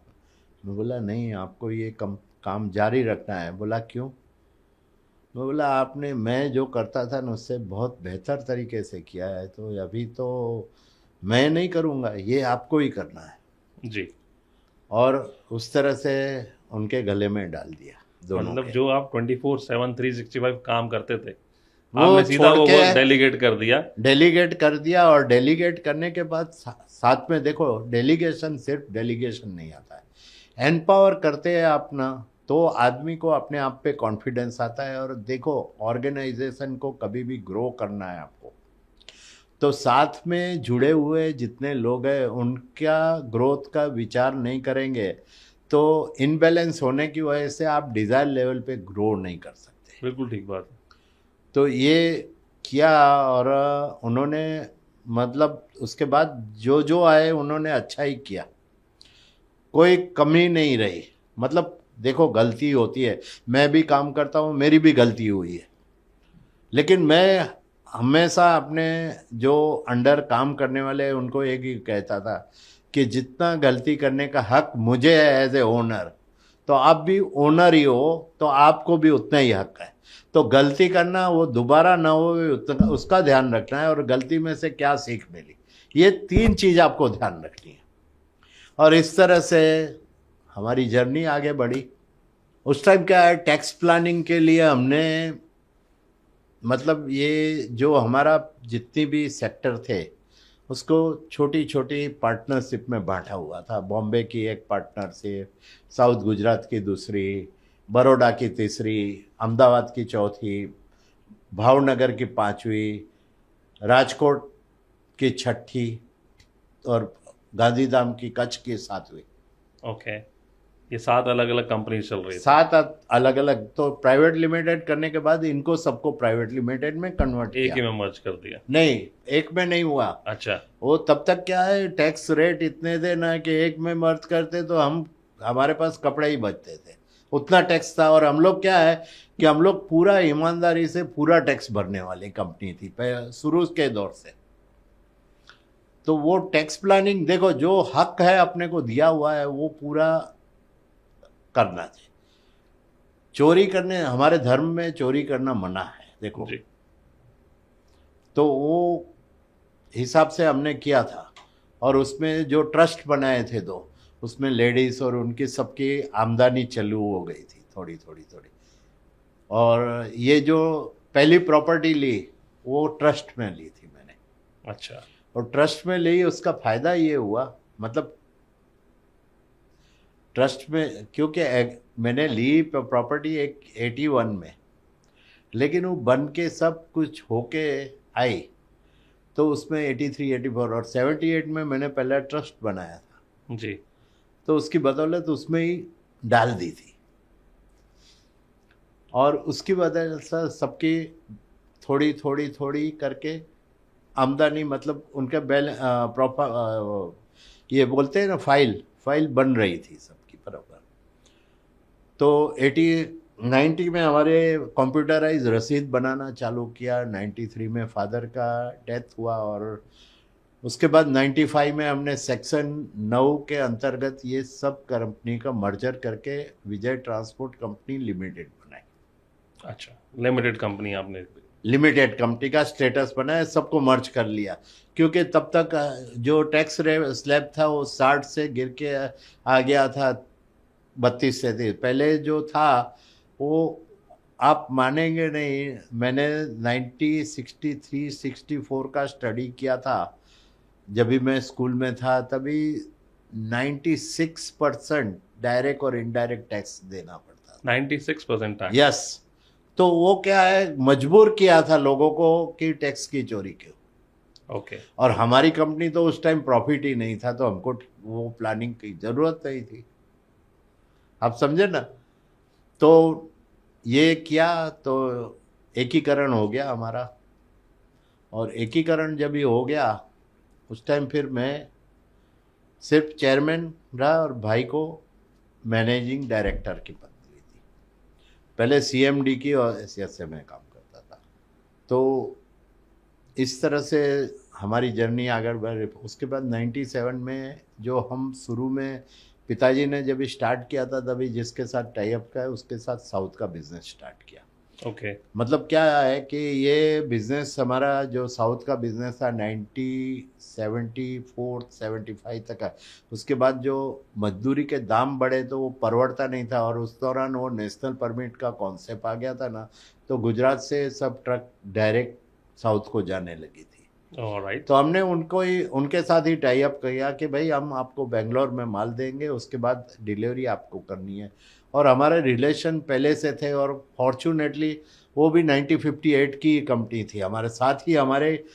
मैं बोला नहीं, आपको ये काम जारी रखना है। बोला क्यों? मैं बोला आपने, मैं जो करता था ना उससे बहुत बेहतर तरीके से किया है, तो अभी तो मैं नहीं करूँगा, ये आपको ही करना है। जी। और उस तरह से उनके गले में डाल दिया दोनों मतलब के। जो आप 24/7 365 काम करते थे, वो आपने सीधा छोड़ वो के वर्क डेलीगेट कर दिया। डेलीगेट कर दिया, और डेलीगेट करने के बाद साथ में देखो, डेलीगेशन सिर्फ डेलीगेशन नहीं आता है, एम्पावर करते हैं अपना, तो आदमी को अपने आप पे कॉन्फिडेंस आता है। और देखो, ऑर्गेनाइजेशन को कभी भी ग्रो करना है आपको, तो साथ में जुड़े हुए जितने लोग हैं उनका ग्रोथ का विचार नहीं करेंगे तो इनबैलेंस होने की वजह से आप डिज़ायर लेवल पे ग्रो नहीं कर सकते। बिल्कुल ठीक बात है। तो ये किया, और उन्होंने मतलब उसके बाद जो जो आए उन्होंने अच्छा ही किया, कोई कमी नहीं रही। मतलब देखो, गलती होती है, मैं भी काम करता हूँ, मेरी भी गलती हुई है, लेकिन मैं हमेशा अपने जो अंडर काम करने वाले हैं उनको एक ही कहता था कि जितना गलती करने का हक मुझे है एज ए ओनर, तो आप भी ओनर ही हो, तो आपको भी उतना ही हक है। तो गलती करना, वो दोबारा ना हो, उतना उसका ध्यान रखना है, और गलती में से क्या सीख मिली, ये 3 चीज़ आपको ध्यान रखनी है। और इस तरह से हमारी जर्नी आगे बढ़ी। उस टाइम क्या है, टैक्स प्लानिंग के लिए हमने, मतलब ये जो हमारा जितनी भी सेक्टर थे उसको छोटी छोटी पार्टनरशिप में बांटा हुआ था। बॉम्बे की एक पार्टनरशिप, साउथ गुजरात की दूसरी, बड़ौदा की तीसरी, अहमदाबाद की चौथी, भावनगर की पांचवी, राजकोट की छठी, और गांधीधाम की कच्छ की सातवीं। ओके, ये 7 अलग अलग कंपनी चल रही थी। 7 अलग अलग, तो प्राइवेट लिमिटेड करने के बाद इनको सबको प्राइवेट लिमिटेड में कन्वर्ट एक किया। ही में मर्ज कर दिया। नहीं, एक में नहीं हुआ। अच्छा। वो तब तक क्या है, टैक्स रेट इतने थे ना कि एक में मर्ज करते तो हमारे पास कपड़े ही बचते थे, उतना टैक्स था। और हम लोग क्या है कि हम लोग पूरा ईमानदारी से पूरा टैक्स भरने वाली कंपनी थी शुरू के दौर से। तो वो टैक्स प्लानिंग, देखो, जो हक है अपने को दिया हुआ है वो पूरा करना चाहिए। चोरी करने, हमारे धर्म में चोरी करना मना है, देखो। जी। तो वो हिसाब से हमने किया था। और उसमें जो ट्रस्ट बनाए थे दो, उसमें लेडीज और उनकी सबकी आमदनी चालू हो गई थी थोड़ी थोड़ी थोड़ी। और ये जो पहली प्रॉपर्टी ली वो ट्रस्ट में ली थी मैंने। अच्छा। और ट्रस्ट में ली, उसका फायदा ये हुआ, मतलब ट्रस्ट में, क्योंकि मैंने ली प्रॉपर्टी एक 81 में, लेकिन वो बन के सब कुछ होके आई तो उसमें 83 84 और 78 में मैंने पहला ट्रस्ट बनाया था। जी। तो उसकी बदौलत उसमें ही डाल दी थी, और उसकी वजह से सबकी थोड़ी थोड़ी थोड़ी करके आमदनी, मतलब उनका प्रॉपर, ये बोलते हैं ना, फाइल फाइल बन रही थी सबकी बराबर। तो 90 में हमारे कंप्यूटराइज रसीद बनाना चालू किया। 93 में फादर का डेथ हुआ, और उसके बाद 95 में हमने सेक्शन 9 के अंतर्गत ये सब कंपनी का मर्जर करके विजय ट्रांसपोर्ट कंपनी लिमिटेड बनाई। अच्छा, लिमिटेड कंपनी आपने। लिमिटेड कंपनी का स्टेटस बनाया, सबको मर्ज कर लिया, क्योंकि तब तक जो टैक्स स्लैब था वो 60 से गिर के आ गया था 32 से थी। पहले जो था वो, आप मानेंगे नहीं, मैंने 1963 64 का स्टडी किया था जब भी मैं स्कूल में था, तभी 96% डायरेक्ट और इनडायरेक्ट टैक्स देना पड़ता था। 96% टैक्स। यस। तो वो क्या है, मजबूर किया था लोगों को कि टैक्स की चोरी क्यों। ओके। और हमारी कंपनी तो उस टाइम प्रॉफिट ही नहीं था, तो हमको वो प्लानिंग की जरूरत नहीं थी, आप समझे ना। तो ये किया, तो एकीकरण हो गया हमारा। और एकीकरण जब ये हो गया, उस टाइम फिर मैं सिर्फ चेयरमैन रहा, और भाई को मैनेजिंग डायरेक्टर की पदवी दी। पहले सीएमडी की और एसएस में काम करता था। तो इस तरह से हमारी जर्नी आगे बढ़। उसके बाद 97 में जो हम शुरू में, पिताजी ने जब स्टार्ट किया था, तभी जिसके साथ टाई अप का है उसके साथ साउथ का बिजनेस स्टार्ट किया। ओके। मतलब क्या है कि ये बिजनेस हमारा जो साउथ का बिजनेस था 1974-75 तक है। उसके बाद जो मजदूरी के दाम बढ़े तो वो परवड़ता नहीं था, और उस दौरान वो नेशनल परमिट का कॉन्सेप्ट आ गया था ना, तो गुजरात से सब ट्रक डायरेक्ट साउथ को जाने लगी थी। ऑलराइट। तो हमने उनको ही उनके साथ ही टाई अप किया कि भाई हम आपको बेंगलोर में माल देंगे, उसके बाद डिलीवरी आपको करनी है। और हमारे रिलेशन पहले से थे, और फॉर्चुनेटली वो भी 1958 की कंपनी थी, हमारे साथ ही, हमारे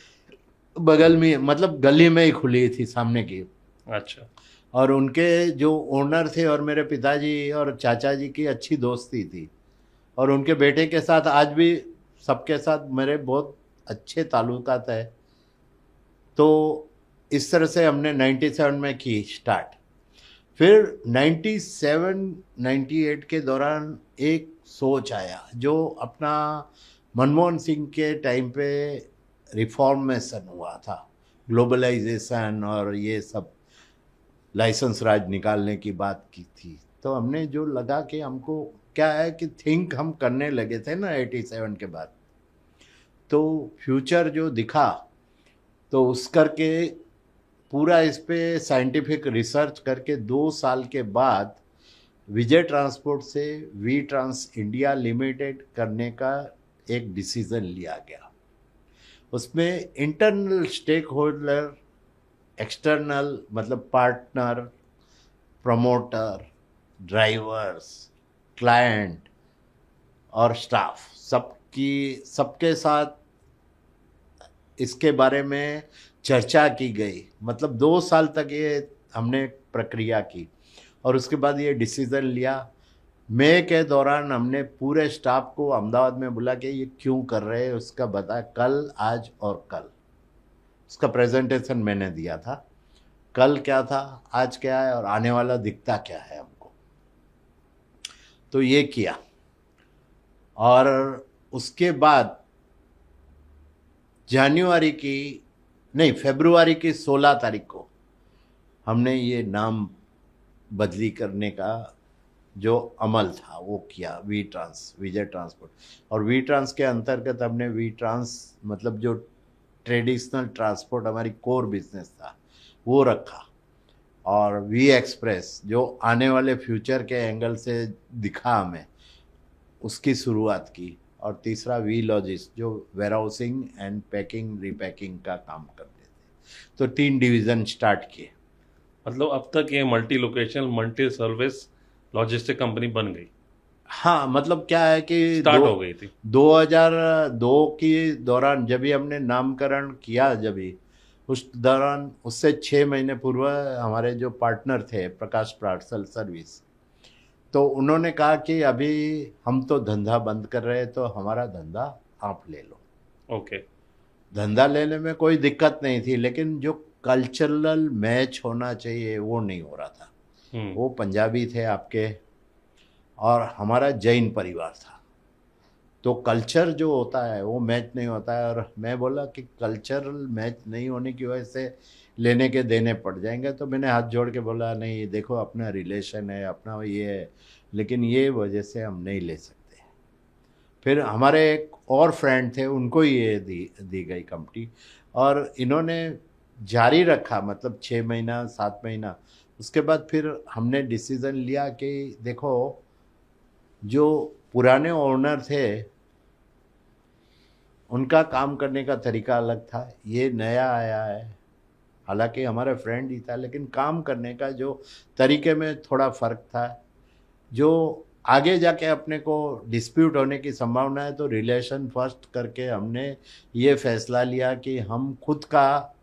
बगल में, मतलब गली में ही खुली थी सामने की। अच्छा। और उनके जो ओनर थे और मेरे पिताजी और चाचा जी की अच्छी दोस्ती थी, और उनके बेटे के साथ आज भी सबके साथ मेरे बहुत अच्छे ताल्लुकात है। तो इस तरह से हमने 97 में की स्टार्ट। फिर 97-98 के दौरान एक सोच आया, जो अपना मनमोहन सिंह के टाइम पे रिफॉर्मेशन हुआ था, ग्लोबलाइजेशन और ये सब लाइसेंस राज निकालने की बात की थी। तो हमने जो लगा कि हमको क्या है कि थिंक हम करने लगे थे ना 87 के बाद, तो फ्यूचर जो दिखा, तो उस करके पूरा इस पे साइंटिफिक रिसर्च करके 2 साल के बाद विजय ट्रांसपोर्ट से वी ट्रांस इंडिया लिमिटेड करने का एक डिसीजन लिया गया। उसमें इंटरनल स्टेक होल्डर, एक्सटर्नल मतलब पार्टनर, प्रमोटर, ड्राइवर्स, क्लाइंट और स्टाफ, सबके साथ इसके बारे में चर्चा की गई। मतलब 2 साल तक ये हमने प्रक्रिया की, और उसके बाद ये डिसीज़न लिया। मई के दौरान हमने पूरे स्टाफ को अहमदाबाद में बुला के ये क्यों कर रहे हैं उसका बता, कल, आज और कल उसका प्रेजेंटेशन मैंने दिया था। कल क्या था, आज क्या है, और आने वाला दिखता क्या है हमको। तो ये किया, और उसके बाद जनवरी की नहीं, फरवरी की 16 तारीख को हमने ये नाम बदली करने का जो अमल था वो किया, वी ट्रांस, विजय ट्रांसपोर्ट। और वी ट्रांस के अंतर्गत हमने वी ट्रांस मतलब जो ट्रेडिशनल ट्रांसपोर्ट हमारी कोर बिजनेस था वो रखा, और वी एक्सप्रेस जो आने वाले फ्यूचर के एंगल से दिखा हमें, उसकी शुरुआत की। और तीसरा वी लॉजिस्ट जो where housing and packing repacking का काम करते थे। तो 3 डिवीज़न स्टार्ट किए। मतलब अब तक ये multi location multi service logistic company बन गई, हाँ, मतलब क्या है कि स्टार्ट हो गई थी। 2002 की दौरान जब भी हमने नामकरण किया, जब भी उस दौरान, उससे 6 महीने पूर्व हमारे जो पार्टनर थे प्रकाश पार्सल सर्विस, तो उन्होंने कहा कि अभी हम तो धंधा बंद कर रहे हैं, तो हमारा धंधा आप ले लो। ओके। धंधा लेने में कोई दिक्कत नहीं थी, लेकिन जो कल्चरल मैच होना चाहिए वो नहीं हो रहा था। हम्म। वो पंजाबी थे आपके, और हमारा जैन परिवार था, तो कल्चर जो होता है वो मैच नहीं होता है। और मैं बोला कि कल्चरल मैच नहीं होने की वजह से लेने के देने पड़ जाएंगे। तो मैंने हाथ जोड़ के बोला, नहीं देखो, अपना रिलेशन है, अपना ये है, लेकिन ये वजह से हम नहीं ले सकते। फिर हमारे एक और फ्रेंड थे, उनको ये दी गई कंपनी, और इन्होंने जारी रखा, मतलब 6 महीना 7 महीना। उसके बाद फिर हमने डिसीज़न लिया कि देखो, जो पुराने ओनर थे उनका काम करने का तरीका अलग था, ये नया आया है, हालांकि हमारा फ्रेंड ही था, लेकिन काम करने का जो तरीके में थोड़ा फ़र्क था, जो आगे जाके अपने को डिस्प्यूट होने की संभावना है। तो रिलेशन फर्स्ट करके हमने ये फैसला लिया कि हम खुद का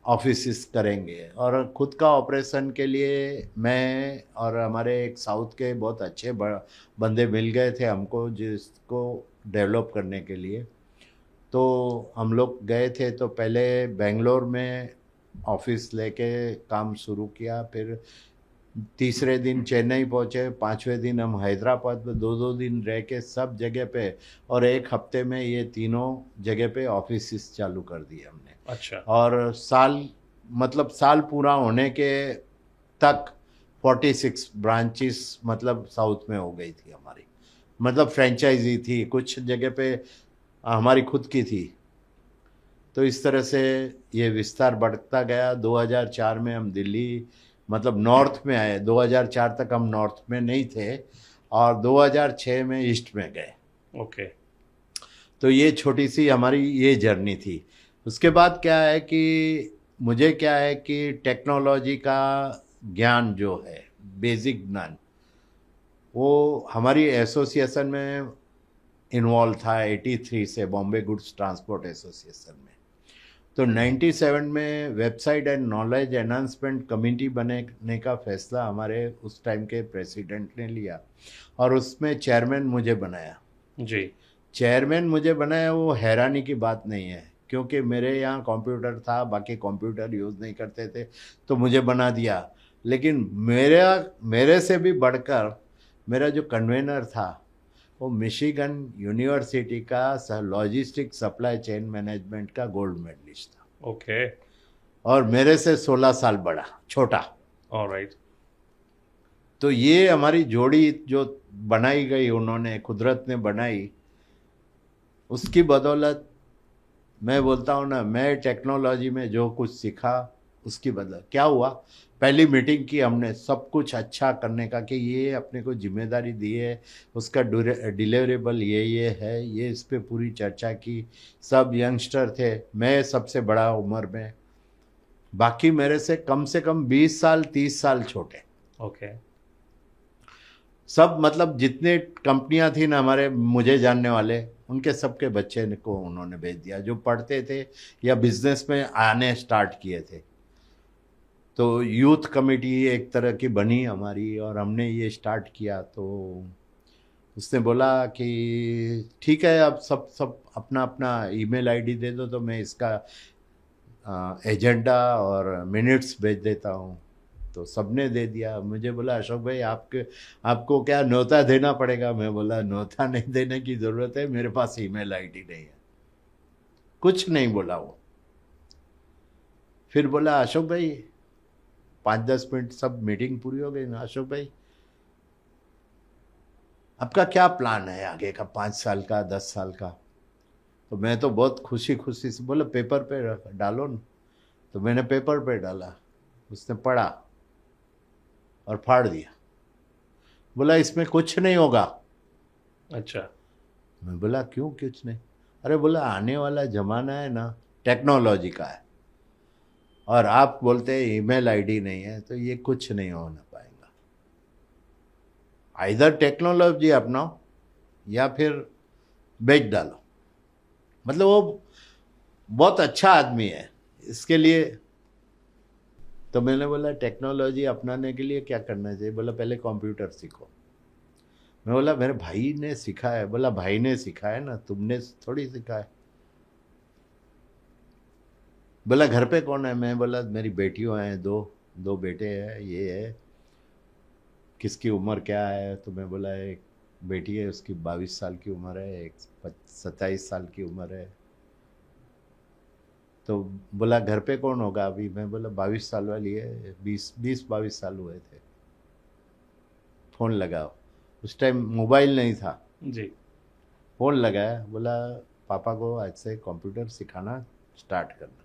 ऑफिस करेंगे, और खुद का ऑपरेशन के लिए मैं और हमारे एक साउथ के बहुत अच्छे बंदे मिल गए थे हमको, जिसको डेवलप करने के लिए। तो हम लोग गए थे, तो पहले बेंगलोर में ऑफिस लेके काम शुरू किया, फिर तीसरे दिन चेन्नई पहुँचे, 5वें दिन हम हैदराबाद में 2-2 दिन रह के सब जगह पे, और एक हफ्ते में ये तीनों जगह पे ऑफिस चालू कर दिए हमने। अच्छा। और साल पूरा होने के तक 46 ब्रांचेस मतलब साउथ में हो गई थी हमारी। मतलब फ्रेंचाइजी थी, कुछ जगह पे हमारी खुद की थी। तो इस तरह से ये विस्तार बढ़ता गया। 2004 में हम दिल्ली मतलब नॉर्थ में आए। 2004 तक हम नॉर्थ में नहीं थे और 2006 में ईस्ट में गए। ओके। तो ये छोटी सी हमारी ये जर्नी थी। उसके बाद क्या है कि मुझे क्या है कि टेक्नोलॉजी का ज्ञान जो है, बेसिक ज्ञान, वो हमारी एसोसिएशन में इन्वॉल्व था 83 से, बॉम्बे गुड्स ट्रांसपोर्ट एसोसिएशन में। तो 97 में website and knowledge enhancement committee बनने का फैसला हमारे उस टाइम के प्रेसिडेंट ने लिया और उसमें चेयरमैन मुझे बनाया। जी। चेयरमैन मुझे बनाया, वो हैरानी की बात नहीं है क्योंकि मेरे यहाँ कंप्यूटर था, बाकी कंप्यूटर यूज़ नहीं करते थे, तो मुझे बना दिया। लेकिन मेरे से भी बढ़कर मेरा जो कन्वेनर था वो मिशिगन यूनिवर्सिटी का लॉजिस्टिक सप्लाई चेन मैनेजमेंट का गोल्ड मेडलिस्ट था ओके। और मेरे से 16 साल बड़ा, छोटा। ऑलराइट। तो ये हमारी जोड़ी जो बनाई गई, उन्होंने, कुदरत ने बनाई, उसकी बदौलत मैं बोलता हूँ ना, मैं टेक्नोलॉजी में जो कुछ सीखा उसकी बदौलत क्या हुआ। पहली मीटिंग की हमने सब कुछ अच्छा करने का कि ये अपने को जिम्मेदारी दी है, उसका डिलीवरेबल ये है, ये इस पे पूरी चर्चा की। सब यंगस्टर थे, मैं सबसे बड़ा उम्र में, बाकी मेरे से कम 20 साल 30 साल छोटे। ओके। सब मतलब जितने कंपनियां थी ना हमारे मुझे जानने वाले, उनके सबके बच्चे को उन्होंने भेज दिया जो पढ़ते थे या बिजनेस में आने स्टार्ट किए थे। तो यूथ कमेटी एक तरह की बनी हमारी और हमने ये स्टार्ट किया। तो उसने बोला कि ठीक है, अब सब सब अपना अपना ईमेल आईडी दे दो तो मैं इसका एजेंडा और मिनट्स भेज देता हूँ। तो सबने दे दिया। मुझे बोला अशोक भाई आपको क्या न्योता देना पड़ेगा? मैं बोला न्योता नहीं देने की ज़रूरत है, मेरे पास ईमेल आईडी नहीं है। कुछ नहीं बोला वो। फिर बोला अशोक भाई, 5-10 मिनट, सब मीटिंग पूरी हो गई ना, अशोक भाई आपका क्या प्लान है आगे का, 5 साल का, 10 साल का? तो मैं तो बहुत खुशी खुशी से बोला पेपर पे डालो ना। तो मैंने पेपर पे डाला, उसने पढ़ा और फाड़ दिया। बोला इसमें कुछ नहीं होगा। अच्छा। मैं बोला क्यों कुछ नहीं? अरे बोला आने वाला जमाना है ना टेक्नोलॉजी का है और आप बोलते हैं ईमेल आईडी नहीं है, तो ये कुछ नहीं होना पाएगा। आइदर टेक्नोलॉजी अपनाओ या फिर बेच डालो। मतलब वो बहुत अच्छा आदमी है इसके लिए। तो मैंने बोला टेक्नोलॉजी अपनाने के लिए क्या करना चाहिए? बोला पहले कंप्यूटर सीखो। मैं बोला मेरे भाई ने सिखा है। बोला भाई ने सिखा है ना, तुमने थोड़ी सिखा है। बोला घर पे कौन है? मैं बोला मेरी बेटियों हैं, दो दो बेटे हैं, ये है। किसकी उम्र क्या है? तो मैं बोला एक बेटी है, उसकी 22 साल की उम्र है, एक 27 साल की उम्र है। तो बोला घर पे कौन होगा अभी? मैं बोला 22 साल वाली है, 20-22 साल हुए थे। फ़ोन लगाओ। उस टाइम मोबाइल नहीं था। जी। फ़ोन लगाया, बोला पापा को आज से कंप्यूटर सिखाना स्टार्ट करना।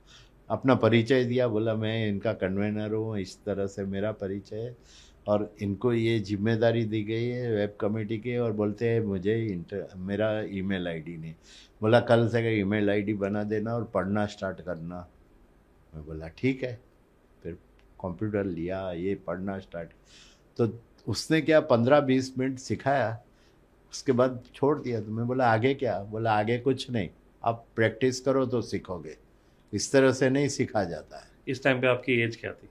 अपना परिचय दिया, बोला मैं इनका कन्वेनर हूँ, इस तरह से मेरा परिचय है और इनको ये जिम्मेदारी दी गई है वेब कमेटी की, और बोलते हैं मुझे मेरा ईमेल आईडी नहीं। बोला कल से ईमेल आईडी बना देना और पढ़ना स्टार्ट करना। मैं बोला ठीक है। फिर कंप्यूटर लिया, ये पढ़ना स्टार्ट। तो उसने क्या 15-20 मिनट सिखाया, उसके बाद छोड़ दिया। तो मैं बोला आगे क्या? बोला आगे कुछ नहीं, आप प्रैक्टिस करो तो सीखोगे, इस तरह से नहीं सीखा जाता है। इस टाइम पे आपकी एज क्या थी?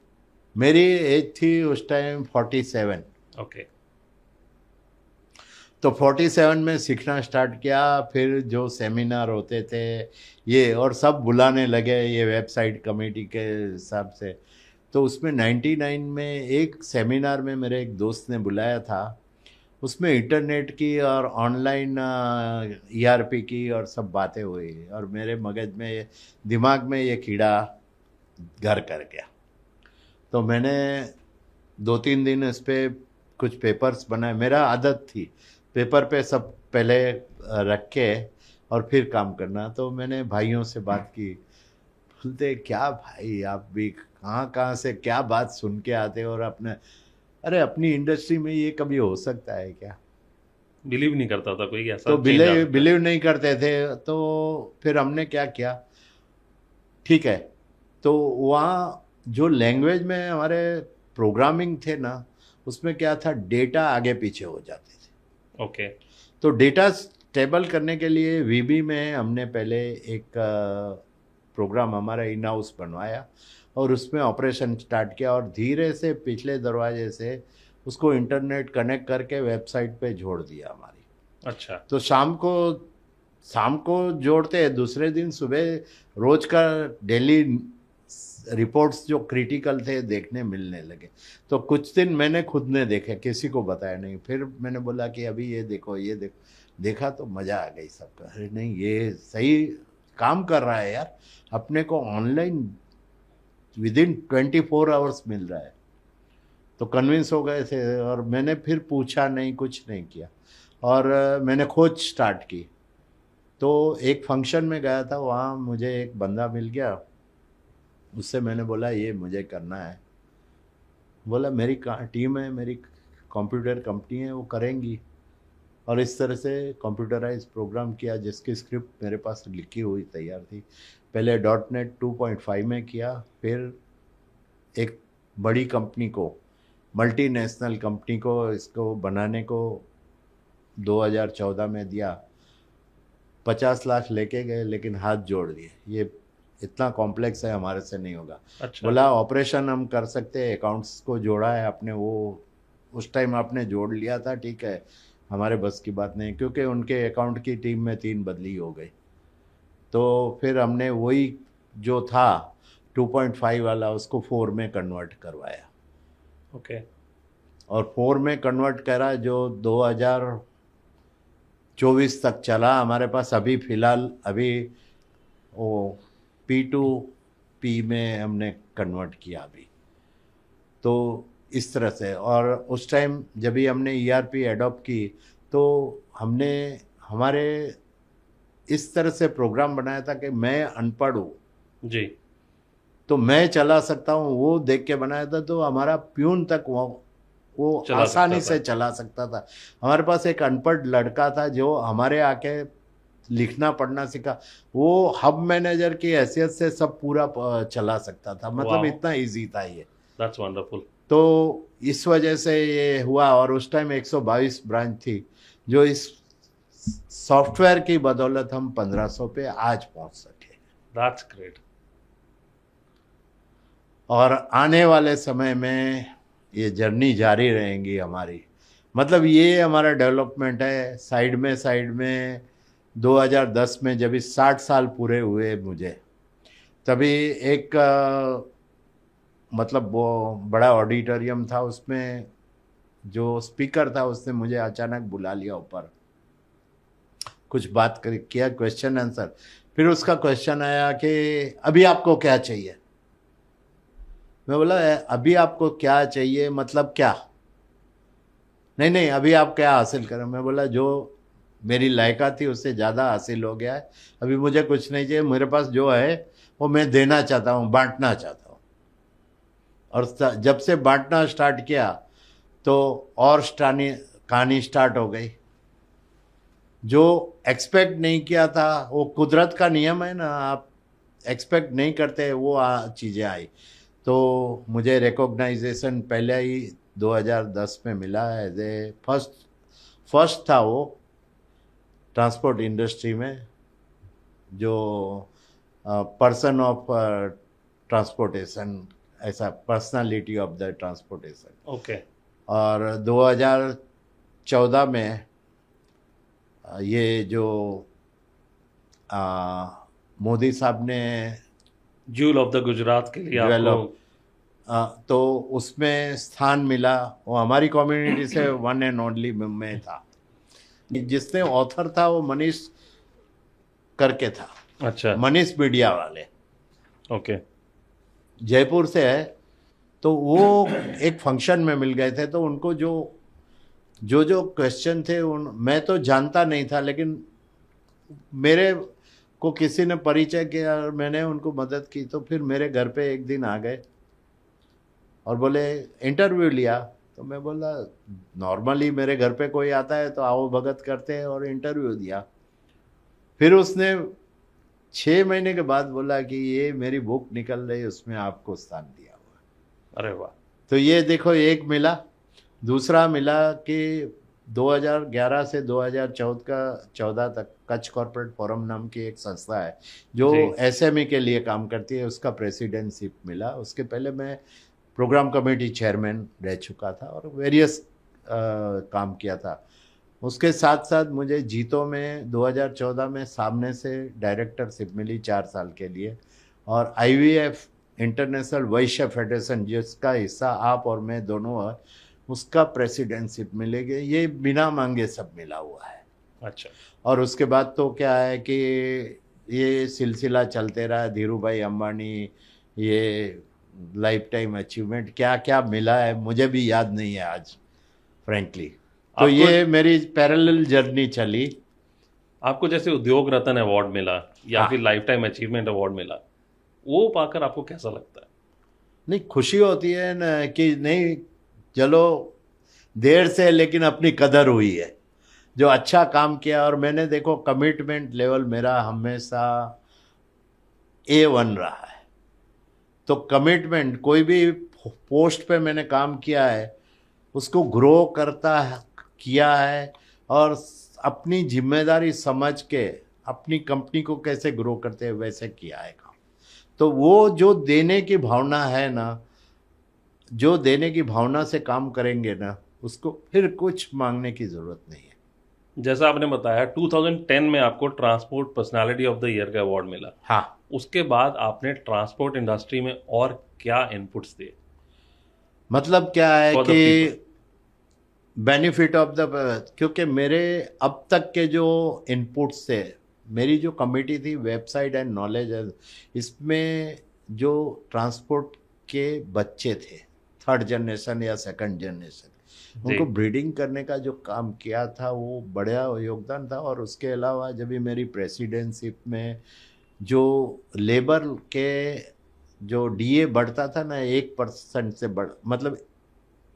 मेरी एज थी उस टाइम 47। ओके। तो 47 में सीखना स्टार्ट किया। फिर जो सेमिनार होते थे ये, और सब बुलाने लगे ये वेबसाइट कमेटी के हिसाब से। तो उसमें 99 में एक सेमिनार में मेरे एक दोस्त ने बुलाया था। उसमें इंटरनेट की और ऑनलाइन ईआरपी की और सब बातें हुई और मेरे मगज में, दिमाग में ये कीड़ा घर कर गया। तो मैंने 2-3 दिन इस पर कुछ पेपर्स बनाए। मेरा आदत थी पेपर पे सब पहले रख के और फिर काम करना। तो मैंने भाइयों से बात की, बोलते क्या भाई आप भी कहाँ कहाँ से क्या बात सुन के आते हो और अपने, अरे अपनी इंडस्ट्री में ये कभी हो सकता है क्या? बिलीव नहीं करता था कोई ऐसा तो चेंज आ बिलीव सकता है। बिलीव नहीं करते थे। तो फिर हमने क्या किया, ठीक है, तो वहाँ जो लैंग्वेज में हमारे प्रोग्रामिंग थे ना, उसमें क्या था, डेटा आगे पीछे हो जाते थे। ओके। तो डेटा स्टेबल करने के लिए वीबी में हमने पहले एक प्रोग्राम हमारा इन हाउस बनवाया और उसमें ऑपरेशन स्टार्ट किया और धीरे से पिछले दरवाजे से उसको इंटरनेट कनेक्ट करके वेबसाइट पे जोड़ दिया हमारी। अच्छा। तो शाम को जोड़ते हैं, दूसरे दिन सुबह रोज का डेली रिपोर्ट्स जो क्रिटिकल थे देखने मिलने लगे। तो कुछ दिन मैंने खुद ने देखे, किसी को बताया नहीं। फिर मैंने बोला कि अभी ये देखो ये देखो, देखा तो मज़ा आ गई सबका, अरे नहीं ये सही काम कर रहा है यार, अपने को ऑनलाइन विदिन 24 आवर्स मिल रहा है। तो कन्विंस हो गए थे और मैंने फिर पूछा नहीं, कुछ नहीं किया और मैंने खोज स्टार्ट की। तो एक फंक्शन में गया था, वहाँ मुझे एक बंदा मिल गया, उससे मैंने बोला ये मुझे करना है। बोला मेरी टीम है, मेरी कंप्यूटर कंपनी है, वो करेंगी। और इस तरह से कंप्यूटराइज प्रोग्राम किया जिसकी स्क्रिप्ट मेरे पास लिखी हुई तैयार थी। पहले .NET 2.5 में किया, फिर एक बड़ी कंपनी को, मल्टीनेशनल कंपनी को इसको बनाने को 2014 में दिया। 50 लाख लेके गए लेकिन हाथ जोड़ दिए, ये इतना कॉम्प्लेक्स है, हमारे से नहीं होगा। अच्छा। बोला ऑपरेशन हम कर सकते हैं, अकाउंट्स को जोड़ा है आपने, वो उस टाइम आपने जोड़ लिया था, ठीक है, हमारे बस की बात नहीं, क्योंकि उनके अकाउंट की टीम में 3 बदली हो गई। तो फिर हमने वही जो था 2.5 वाला उसको 4 में कन्वर्ट करवाया ओके। और 4 में कन्वर्ट करा, जो 2024 तक चला हमारे पास। अभी फ़िलहाल अभी वो P2P में हमने कन्वर्ट किया अभी। तो इस तरह से, और उस टाइम जब भी हमने ERP एडॉप्ट की तो हमने हमारे इस तरह से प्रोग्राम बनाया था कि मैं अनपढ़ हूँ जी। तो मैं चला सकता हूँ, वो देख के बनाया था। तो हमारा प्यून तक वो चला आसानी सकता से था। चला सकता था। हमारे पास एक अनपढ़ लड़का था जो हमारे आके लिखना पढ़ना सीखा, वो हब मैनेजर की हैसियत से सब पूरा चला सकता था। मतलब वाह, इतना इजी था ये। That's wonderful. तो इस वजह से ये हुआ। और उस टाइम 122 ब्रांच थी, जो इस सॉफ्टवेयर की बदौलत हम 1500 पे आज पहुंच सके। That's great. और आने वाले समय में ये जर्नी जारी रहेंगी हमारी। मतलब ये हमारा डेवलपमेंट है। साइड में 2010 में जब इस 60 साल पूरे हुए मुझे, तभी एक मतलब वो बड़ा ऑडिटोरियम था, उसमें जो स्पीकर था उसने मुझे अचानक बुला लिया ऊपर, कुछ बात कर किया, क्वेश्चन आंसर। फिर उसका क्वेश्चन आया कि अभी आपको क्या चाहिए। मैं बोला अभी आपको क्या चाहिए मतलब क्या? नहीं नहीं, अभी आप क्या हासिल करें। मैं बोला जो मेरी लायकात थी उससे ज़्यादा हासिल हो गया है, अभी मुझे कुछ नहीं चाहिए। मेरे पास जो है वो मैं देना चाहता हूँ, बांटना चाहता हूँ। और जब से बांटना स्टार्ट किया तो और कहानी स्टार्ट हो गई। जो एक्सपेक्ट नहीं किया था, वो कुदरत का नियम है ना, आप एक्सपेक्ट नहीं करते, वो चीज़ें आई। तो मुझे रिकॉग्नाइजेशन पहले ही 2010 में मिला एज ए फर्स्ट था वो ट्रांसपोर्ट इंडस्ट्री में, जो पर्सन ऑफ ट्रांसपोर्टेशन, ऐसा personality of the transportation. Okay. और 2014 में ये जो मोदी साहब ने जूल ऑफ द गुजरात के लिए आपको। डेवलप, तो उसमें स्थान मिला। वो हमारी कम्युनिटी से वन एंड ओनली में था। जिसने ऑथर था वो मनीष करके था, अच्छा। मनीष मीडिया वाले, ओके। जयपुर से है। तो वो एक फंक्शन में मिल गए थे, तो उनको जो जो जो क्वेश्चन थे उन मैं तो जानता नहीं था, लेकिन मेरे को किसी ने परिचय किया और मैंने उनको मदद की, तो फिर मेरे घर पे एक दिन आ गए और बोले इंटरव्यू लिया। तो मैं बोला नॉर्मली मेरे घर पे कोई आता है तो आओ भगत करते हैं, और इंटरव्यू दिया। फिर उसने 6 महीने के बाद बोला कि ये मेरी बुक निकल रही, उसमें आपको स्थान दिया हुआ। अरे वाह। तो ये देखो, एक मिला। दूसरा मिला कि 2011 से 2014 तक कच्छ कॉर्पोरेट फोरम नाम की एक संस्था है जो जी। एसएमई के लिए काम करती है, उसका प्रेसिडेंटशिप मिला। उसके पहले मैं प्रोग्राम कमेटी चेयरमैन रह चुका था और वेरियस काम किया था। उसके साथ साथ मुझे जीतो में 2014 में सामने से डायरेक्टरशिप मिली 4 साल के लिए, और आईवीएफ इंटरनेशनल वैश्य फेडरेशन जिसका हिस्सा आप और मैं दोनों है, उसका प्रेसिडेंटशिप मिलेगी। ये बिना मांगे सब मिला हुआ है। अच्छा। और उसके बाद तो क्या है कि ये सिलसिला चलते रहा, धीरू भाई अंबानी, ये लाइफ टाइम अचीवमेंट क्या क्या मिला है मुझे भी याद नहीं है आज, फ्रेंकली। तो आपको ये मेरी पैरेलल जर्नी चली। आपको जैसे उद्योग रत्न अवार्ड मिला या हाँ। फिर लाइफ टाइम अचीवमेंट अवार्ड मिला, वो पाकर आपको कैसा लगता है? नहीं, खुशी होती है ना कि नहीं, चलो देर से लेकिन अपनी कदर हुई है, जो अच्छा काम किया। और मैंने देखो कमिटमेंट लेवल मेरा हमेशा A1 रहा है। तो कमिटमेंट, कोई भी पोस्ट पे मैंने काम किया है उसको ग्रो करता है, किया है, और अपनी जिम्मेदारी समझ के अपनी कंपनी को कैसे ग्रो करते हैं वैसे किया है काम। तो वो जो देने की भावना है ना, जो देने की भावना से काम करेंगे ना, उसको फिर कुछ मांगने की ज़रूरत नहीं है। जैसा आपने बताया 2010 में आपको transport personality of the year का अवार्ड मिला। हाँ। उसके बाद आपने ट्रांसपोर्ट इंडस्ट्री में और क्या इनपुट्स दिए मतलब क्या है फॉर द कि पीपल? बेनिफिट ऑफ द, क्योंकि मेरे अब तक के जो इनपुट्स थे, मेरी जो कमेटी थी वेबसाइट एंड नॉलेज, इसमें जो ट्रांसपोर्ट के बच्चे थे, थर्ड जनरेशन या सेकंड जनरेशन, जी। उनको ब्रीडिंग करने का जो काम किया था वो बड़ा योगदान था। और उसके अलावा जब भी मेरी प्रेसिडेंटशिप में जो लेबर के जो डीए बढ़ता था ना 1% से बढ़, मतलब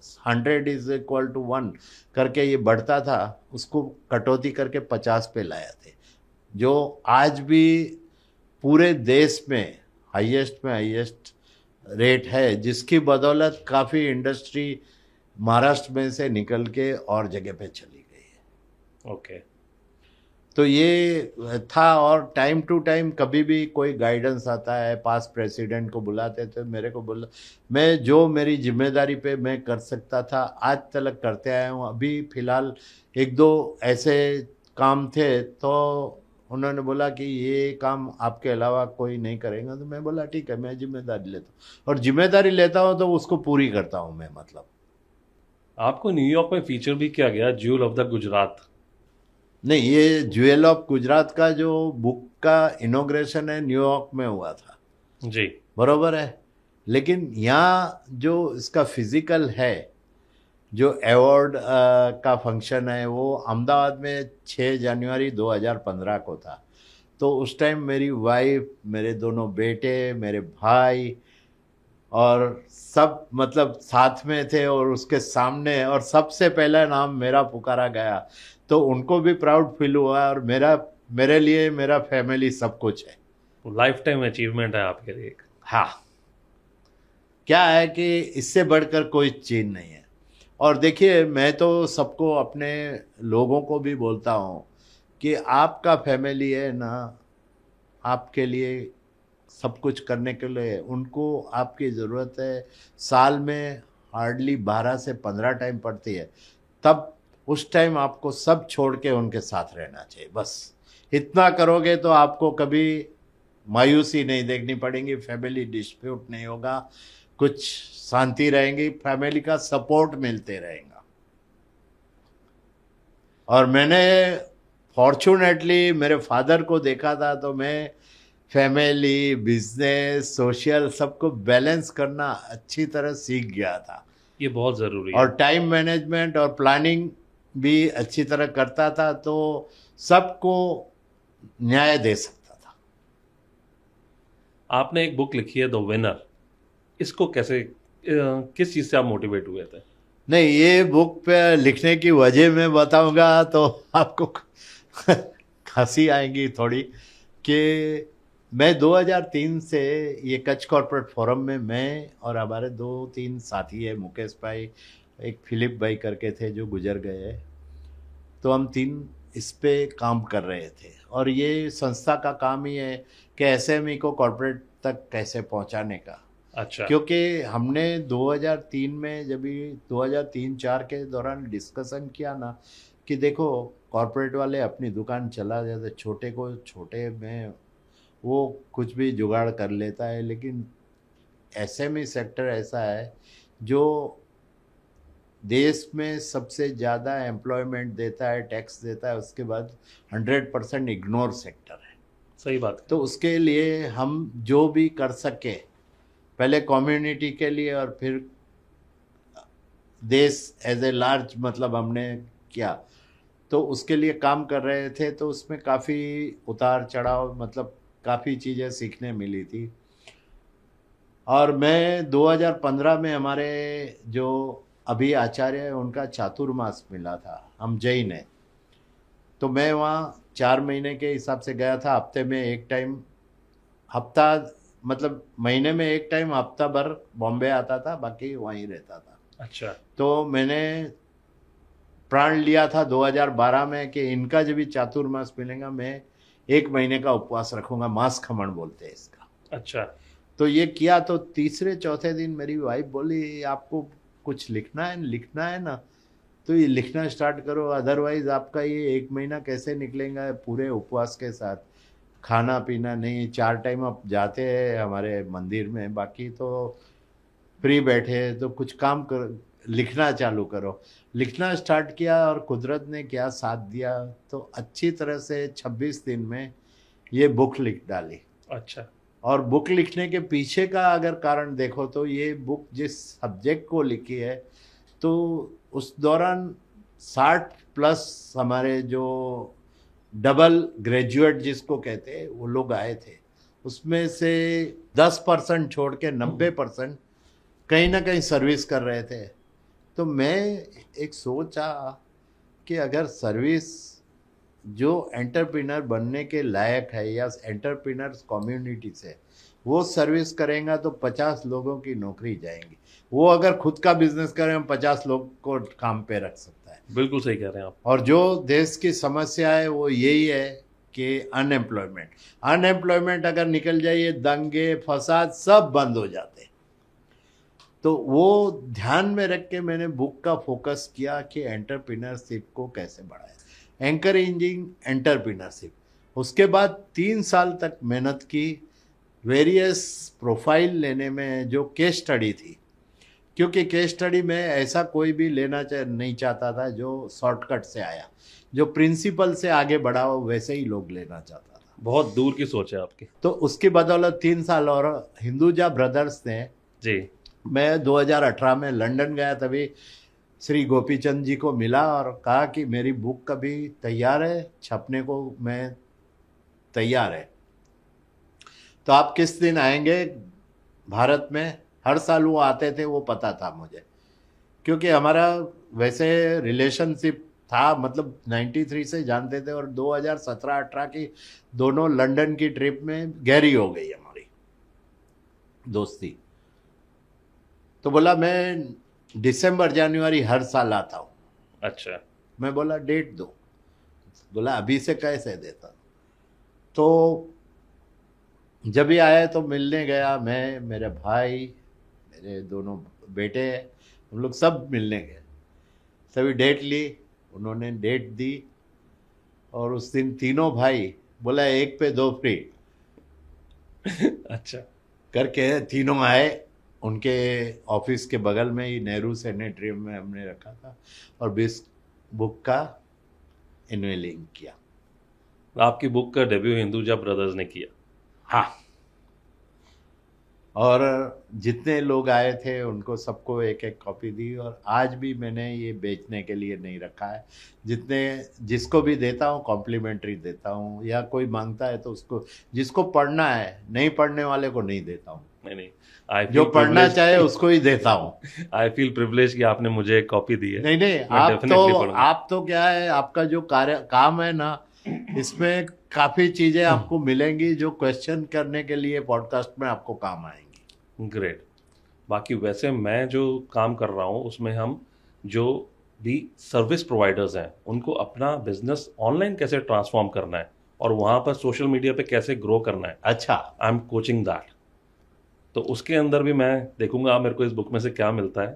100 = 1 करके ये बढ़ता था, उसको कटौती करके 50 पे लाया थे, जो आज भी पूरे देश में हाईएस्ट रेट है, जिसकी बदौलत काफ़ी इंडस्ट्री महाराष्ट्र में से निकल के और जगह पे चली गई है। ओके। तो ये था। और टाइम टू टाइम कभी भी कोई गाइडेंस आता है, पास प्रेसिडेंट को बुलाते थे, मेरे को बोला, मैं जो मेरी जिम्मेदारी पे मैं कर सकता था आज तक करते आया हूँ। अभी फ़िलहाल 1-2 ऐसे काम थे तो उन्होंने बोला कि ये काम आपके अलावा कोई नहीं करेगा, तो मैं बोला ठीक है, मैं जिम्मेदारी लेता हूँ, और जिम्मेदारी लेता हूँ तो उसको पूरी करता हूँ मैं। मतलब आपको न्यूयॉर्क में फीचर भी किया गया ज्यूल ऑफ द गुजरात। नहीं, ये ज्वेल ऑफ गुजरात का जो बुक का इनॉग्रेशन है न्यूयॉर्क में हुआ था, जी। बरोबर है। लेकिन यहाँ जो इसका फिजिकल है, जो अवार्ड का फंक्शन है, वो अहमदाबाद में 6 जनवरी 2015 को था। तो उस टाइम मेरी वाइफ, मेरे दोनों बेटे, मेरे भाई और सब मतलब साथ में थे, और उसके सामने और सबसे पहला नाम मेरा पुकारा गया, तो उनको भी प्राउड फील हुआ। और मेरे लिए मेरा फैमिली सब कुछ है। लाइफ टाइम अचीवमेंट है आपके लिए एक। हाँ, क्या है कि इससे बढ़कर कोई चीज़ नहीं है। और देखिए, मैं तो सबको, अपने लोगों को भी बोलता हूँ कि आपका फैमिली है ना, आपके लिए सब कुछ करने के लिए उनको आपकी ज़रूरत है। साल में हार्डली 12 से 15 टाइम पड़ती है, तब उस टाइम आपको सब छोड़ के उनके साथ रहना चाहिए। बस इतना करोगे तो आपको कभी मायूसी नहीं देखनी पड़ेगी, फैमिली डिस्प्यूट नहीं होगा, कुछ शांति रहेंगी, फैमिली का सपोर्ट मिलते रहेगा। और मैंने फॉर्चुनेटली मेरे फादर को देखा था, तो मैं फैमिली, बिजनेस, सोशल सबको बैलेंस करना अच्छी तरह सीख गया था। ये बहुत ज़रूरी है। और टाइम मैनेजमेंट और प्लानिंग भी अच्छी तरह करता था तो सबको न्याय दे सकता था। आपने एक बुक लिखी है द विनर, इसको कैसे किस चीज से आप मोटिवेट हुए थे? नहीं, ये बुक पे लिखने की वजह मैं बताऊंगा तो आपको हंसी आएगी थोड़ी, कि मैं 2003 से ये कच्छ कॉर्पोरेट फोरम में मैं और हमारे 2-3 साथी है, मुकेश भाई, एक फिलिप भाई करके थे जो गुजर गए, तो हम तीन इस पे काम कर रहे थे। और ये संस्था का काम ही है कि एसएमई को कॉर्पोरेट तक कैसे पहुंचाने का। अच्छा। क्योंकि हमने 2003 में जब भी 2003-4 के दौरान डिस्कशन किया ना, कि देखो कॉर्पोरेट वाले अपनी दुकान चला जाते, छोटे को छोटे में वो कुछ भी जुगाड़ कर लेता है, लेकिन एसएमई सेक्टर ऐसा है जो देश में सबसे ज़्यादा एम्प्लॉयमेंट देता है, टैक्स देता है, उसके बाद 100% इग्नोर सेक्टर है। सही बात है। तो उसके लिए हम जो भी कर सके, पहले कम्युनिटी के लिए और फिर देश एज ए लार्ज, मतलब हमने किया, तो उसके लिए काम कर रहे थे। तो उसमें काफ़ी उतार चढ़ाव, मतलब काफ़ी चीज़ें सीखने मिली थी। और मैं 2015 में हमारे जो अभी आचार्य है उनका चातुर्मास मिला था, हम जैन हैं, तो मैं वहाँ 4 महीने के हिसाब से गया था। हफ्ते में एक टाइम, हफ्ता मतलब महीने में एक टाइम, हफ्ता भर बॉम्बे आता था, बाकी वहीं रहता था। अच्छा। तो मैंने प्रण लिया था 2012 में कि इनका जब भी चातुर्मास मिलेगा मैं 1 महीने का उपवास रखूंगा, मास खमण बोलते हैं इसका। अच्छा। तो ये किया। तो तीसरे चौथे दिन मेरी वाइफ बोली आपको कुछ लिखना है ना, तो ये लिखना स्टार्ट करो, अदरवाइज आपका ये 1 महीना कैसे निकलेगा पूरे उपवास के साथ, खाना पीना नहीं, 4 टाइम आप जाते हैं हमारे मंदिर में, बाकी तो फ्री बैठे हैं, तो कुछ काम कर, लिखना चालू करो। लिखना स्टार्ट किया और कुदरत ने क्या साथ दिया, तो अच्छी तरह से 26 दिन में ये बुक लिख डाली। अच्छा। और बुक लिखने के पीछे का अगर कारण देखो तो ये बुक जिस सब्जेक्ट को लिखी है, तो उस दौरान 60+ हमारे जो डबल ग्रेजुएट जिसको कहते हैं वो लोग आए थे, उसमें से 10% छोड़ के 90% कहीं ना कहीं सर्विस कर रहे थे। तो मैं एक सोचा कि अगर सर्विस जो एंटरप्रेन्योर बनने के लायक है या एंटरप्रेन्योर्स कम्युनिटी से वो सर्विस करेगा तो 50 लोगों की नौकरी जाएंगी। वो अगर खुद का बिजनेस करें 50 लोग को काम पे रख सकता है। बिल्कुल सही कह रहे हैं आप। और जो देश की समस्या है वो यही है कि अनएम्प्लॉयमेंट, अनएम्प्लॉयमेंट अगर निकल जाए ये दंगे फसाद सब बंद हो जाते हैं। तो वो ध्यान में रख के मैंने बुक का फोकस किया कि एंटरप्रेन्योरशिप को कैसे बढ़ाए, एंकरेजिंग एंटरप्रेन्योरशिप। उसके बाद 3 साल तक मेहनत की वेरियस प्रोफाइल लेने में, जो केस स्टडी थी, क्योंकि केस स्टडी में ऐसा कोई भी नहीं चाहता था जो शॉर्टकट से आया, जो प्रिंसिपल से आगे बढ़ा हो वैसे ही लोग लेना चाहता था। बहुत दूर की सोच है आपकी। तो उसकी बदौलत 3 साल, और हिंदुजा ब्रदर्स ने, जी। मैं 2018 में लंदन गया, तभी श्री गोपीचंद जी को मिला और कहा कि मेरी बुक कभी तैयार है, छपने को मैं तैयार है, तो आप किस दिन आएंगे भारत में। हर साल वो आते थे, वो पता था मुझे, क्योंकि हमारा वैसे रिलेशनशिप था, मतलब 93 से जानते थे, और 2017-18 की दोनों लंदन की ट्रिप में गहरी हो गई हमारी दोस्ती। तो बोला मैं दिसंबर जनवरी हर साल आता हूँ। अच्छा। मैं बोला डेट दो, बोला अभी से कैसे देता। तो जब भी आया तो मिलने गया, मैं, मेरे भाई, मेरे दोनों बेटे, हम लोग सब मिलने गए, सभी डेट ली, उन्होंने डेट दी, और उस दिन तीनों भाई, बोला एक पे दो फ्री अच्छा। करके तीनों आए। उनके ऑफिस के बगल में ही नेहरू सेनेटरियम में हमने रखा था, और बिस बुक का इनवेलिंग किया। आपकी बुक का डेब्यू हिंदुजा ब्रदर्स ने किया। हाँ। और जितने लोग आए थे उनको सबको एक एक कॉपी दी, और आज भी मैंने ये बेचने के लिए नहीं रखा है। जितने जिसको भी देता हूँ कॉम्प्लीमेंट्री देता हूँ, या कोई मांगता है तो उसको, जिसको पढ़ना है, नहीं पढ़ने वाले को नहीं देता हूँ। नहीं नहीं, आई जो फील पढ़ना चाहे प्रिविलेज। उसको ही देता हूँ। आई फील प्रिविलेज कि आपने मुझे एक कॉपी दी है। नहीं नहीं, मैं डेफिनेटली पढ़ूंगा। आप तो क्या है, आपका जो कार्य काम है ना, इसमें काफी चीजें आपको मिलेंगी जो क्वेश्चन करने के लिए पॉडकास्ट में आपको काम आएंगी। ग्रेट। बाकी वैसे मैं जो काम कर रहा हूँ उसमें हम जो भी सर्विस प्रोवाइडर्स हैं उनको अपना बिजनेस ऑनलाइन कैसे ट्रांसफॉर्म करना है और वहाँ पर सोशल मीडिया पे कैसे ग्रो करना है, अच्छा। I am coaching that. तो उसके अंदर भी मैं देखूंगा आप मेरे को इस बुक में से क्या मिलता है।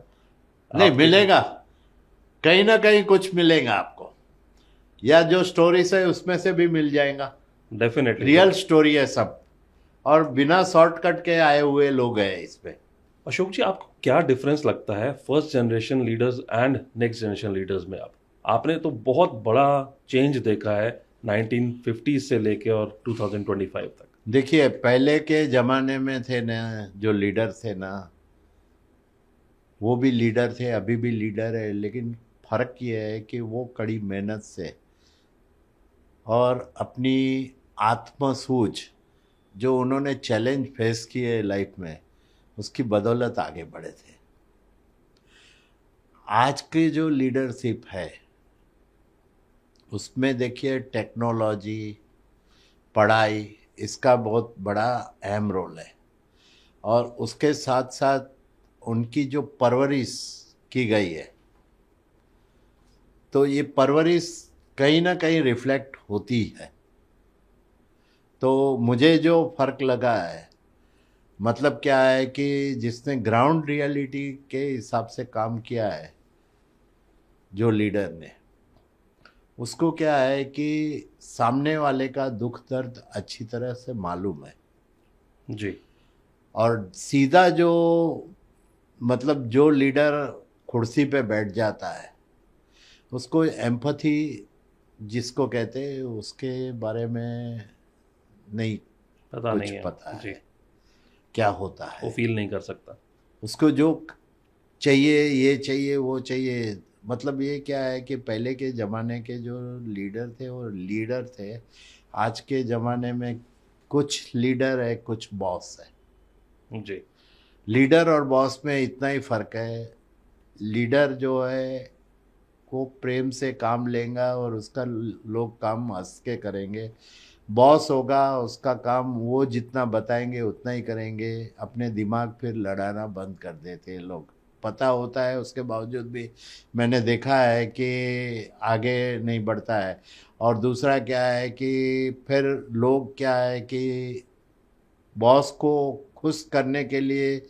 नहीं, आपके मिलेगा, कहीं ना कहीं कुछ मिलेगा आपको, या जो स्टोरीज है उसमें से भी मिल जाएगा। डेफिनेटली। रियल स्टोरी है सब, और बिना शॉर्टकट के आए हुए लोग हैं इसमें। अशोक जी, आपको क्या डिफरेंस लगता है first generation leaders and next generation leaders में? आपने तो बहुत बड़ा चेंज देखा है 1950 से लेके और 2025 तक। देखिए, पहले के जमाने में थे ना जो लीडर थे ना, वो भी लीडर थे, अभी भी लीडर है, लेकिन फर्क ये है कि वो कड़ी मेहनत से और अपनी आत्मसूझ, जो उन्होंने चैलेंज फेस किए लाइफ में, उसकी बदौलत आगे बढ़े थे। आज की जो लीडरशिप है उसमें देखिए टेक्नोलॉजी, पढ़ाई, इसका बहुत बड़ा अहम रोल है, और उसके साथ साथ उनकी जो परवरिश की गई है, तो ये परवरिश कहीं ना कहीं रिफ्लेक्ट होती है। तो मुझे जो फर्क लगा है, मतलब क्या है कि जिसने ग्राउंड रियलिटी के हिसाब से काम किया है, जो लीडर ने, उसको क्या है कि सामने वाले का दुख दर्द अच्छी तरह से मालूम है। जी। और सीधा जो, मतलब जो लीडर कुर्सी पे बैठ जाता है, उसको एम्पैथी जिसको कहते हैं उसके बारे में नहीं पता कुछ नहीं है। पता जी। है क्या होता वो है। फील नहीं कर सकता। उसको जो चाहिए, ये चाहिए, वो चाहिए। मतलब ये क्या है कि पहले के ज़माने के जो लीडर थे वो लीडर थे, आज के ज़माने में कुछ लीडर है, कुछ बॉस है। जी। लीडर और बॉस में इतना ही फ़र्क है, लीडर जो है वो प्रेम से काम लेगा और उसका लोग काम हंस के करेंगे। बॉस होगा, उसका काम वो जितना बताएंगे उतना ही करेंगे, अपने दिमाग फिर लड़ाना बंद कर देते हैं लोग। पता होता है उसके बावजूद भी मैंने देखा है कि आगे नहीं बढ़ता है। और दूसरा क्या है कि फिर लोग क्या है कि बॉस को खुश करने के लिए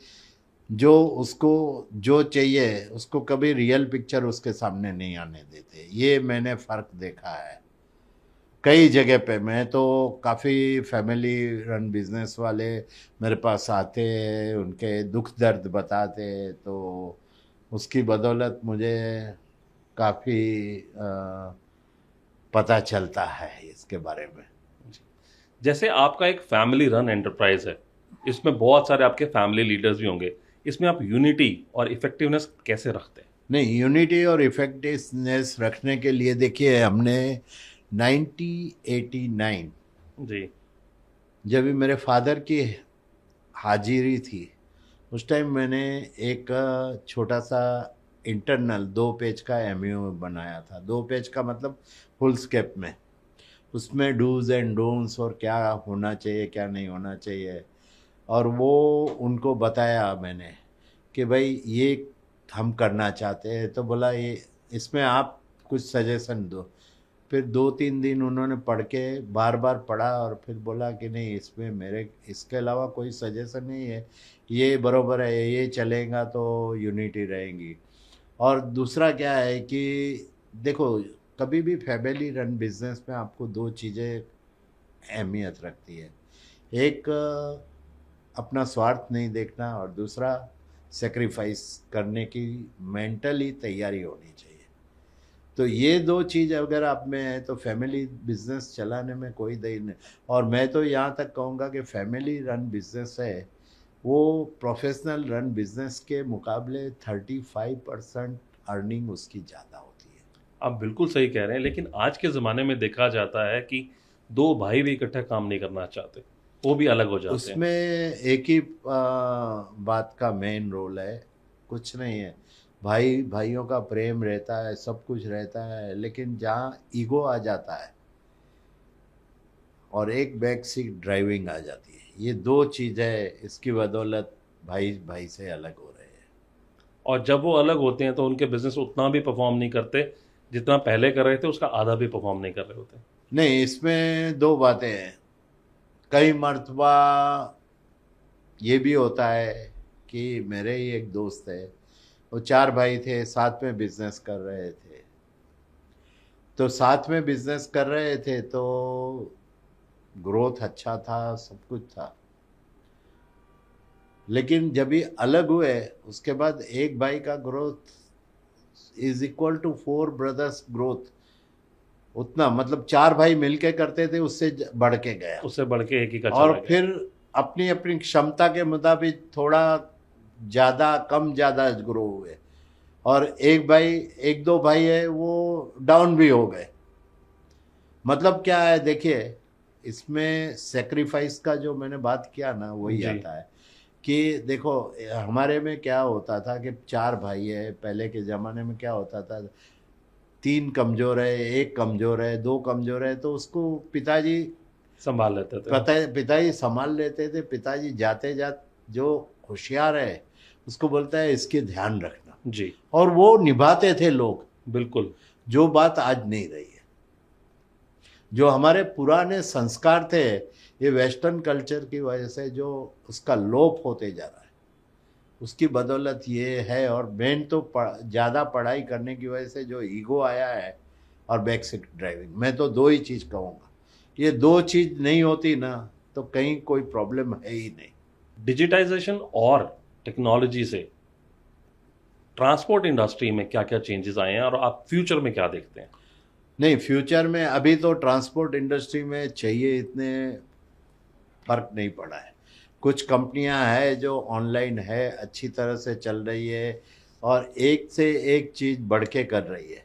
जो उसको जो चाहिए उसको कभी रियल पिक्चर उसके सामने नहीं आने देते। ये मैंने फ़र्क देखा है कई जगह पे। मैं तो काफ़ी फैमिली रन बिजनेस वाले मेरे पास आते हैं, उनके दुख दर्द बताते हैं, तो उसकी बदौलत मुझे काफ़ी पता चलता है इसके बारे में। जैसे आपका एक फैमिली रन एंटरप्राइज है, इसमें बहुत सारे आपके फैमिली लीडर्स भी होंगे, इसमें आप यूनिटी और इफेक्टिवनेस कैसे रखते हैं? नहीं, यूनिटी और इफेक्टिवनेस रखने के लिए देखिए, हमने 1989 जी। जब भी मेरे फादर की हाजिरी थी, उस टाइम मैंने एक छोटा सा इंटरनल 2 पेज का एमयू बनाया था। 2 पेज का मतलब फुल स्केप में, उसमें डूज एंड डोंट्स और क्या होना चाहिए क्या नहीं होना चाहिए, और वो उनको बताया मैंने कि भाई ये हम करना चाहते हैं। तो बोला ये इसमें आप कुछ सजेशन दो। फिर 2-3 दिन उन्होंने पढ़ के बार बार पढ़ा और फिर बोला कि नहीं, इसमें मेरे इसके अलावा कोई सजेशन नहीं है, ये बरोबर है, ये चलेगा तो यूनिटी रहेगी। और दूसरा क्या है कि देखो, कभी भी फैमिली रन बिजनेस में आपको 2 चीज़ें अहमियत रखती है। एक अपना स्वार्थ नहीं देखना, और दूसरा सेक्रीफाइस करने की मेंटली तैयारी होनी चाहिए। तो ये 2 चीज़ अगर आप में है तो फैमिली बिजनेस चलाने में कोई देर नहीं। और मैं तो यहाँ तक कहूँगा कि फैमिली रन बिजनेस है वो प्रोफेशनल रन बिजनेस के मुकाबले 35% अर्निंग उसकी ज़्यादा होती है। आप बिल्कुल सही कह रहे हैं, लेकिन आज के ज़माने में देखा जाता है कि दो भाई भी इकट्ठा काम नहीं करना चाहते, वो भी अलग हो जाते हैं। उसमें एक ही बात का मेन रोल है, कुछ नहीं है। भाई भाइयों का प्रेम रहता है, सब कुछ रहता है, लेकिन जहाँ ईगो आ जाता है और एक बैक सीट ड्राइविंग आ जाती है, ये दो चीज़ें इसकी बदौलत भाई भाई से अलग हो रहे हैं। और जब वो अलग होते हैं तो उनके बिजनेस उतना भी परफॉर्म नहीं करते जितना पहले कर रहे थे, उसका आधा भी परफॉर्म नहीं कर रहे होते। नहीं, इसमें दो बातें हैं। कई मर्तबा ये भी होता है कि मेरे ही एक दोस्त है, वो चार भाई थे, साथ में बिजनेस कर रहे थे। तो साथ में बिजनेस कर रहे थे तो ग्रोथ अच्छा था, सब कुछ था। लेकिन जब भी अलग हुए उसके बाद एक भाई का growth is equal to 4 brothers growth. उतना मतलब चार भाई मिलके करते थे, उससे बढ़ के गया। उससे बढ़ के एक ही का और चला गया। फिर अपनी अपनी क्षमता के मुताबिक थोड़ा ज़्यादा कम ज़्यादा ग्रो हुए। और एक भाई, एक दो भाई है वो डाउन भी हो गए। मतलब क्या है, देखिए इसमें सेक्रीफाइस का जो मैंने बात किया ना, वही जी। आता है कि देखो हमारे में क्या होता था कि चार भाई है, पहले के ज़माने में क्या होता था, तीन कमज़ोर है, एक कमज़ोर है, दो कमज़ोर है, तो उसको पिताजी संभाल लेते थे। पिताजी संभाल लेते थे। पिताजी जाते जात जो होशियार है उसको बोलता है इसके ध्यान रखना, जी। और वो निभाते थे लोग। बिल्कुल। जो बात आज नहीं रही है। जो हमारे पुराने संस्कार थे, ये वेस्टर्न कल्चर की वजह से जो उसका लोप होते जा रहा है, उसकी बदौलत ये है। और मेन तो ज़्यादा पढ़ाई करने की वजह से जो ईगो आया है और बैक सीट ड्राइविंग। मैं तो दो ही चीज़ कहूँगा, ये दो चीज़ नहीं होती ना तो कहीं कोई प्रॉब्लम है ही नहीं। डिजिटाइजेशन और टेक्नोलॉजी से ट्रांसपोर्ट इंडस्ट्री में क्या क्या चेंजेस आए हैं और आप फ्यूचर में क्या देखते हैं? नहीं, फ्यूचर में अभी तो ट्रांसपोर्ट इंडस्ट्री में चाहिए इतने फर्क नहीं पड़ा है। कुछ कंपनियां हैं जो ऑनलाइन है, अच्छी तरह से चल रही है और एक से एक चीज़ बढ़ के कर रही है।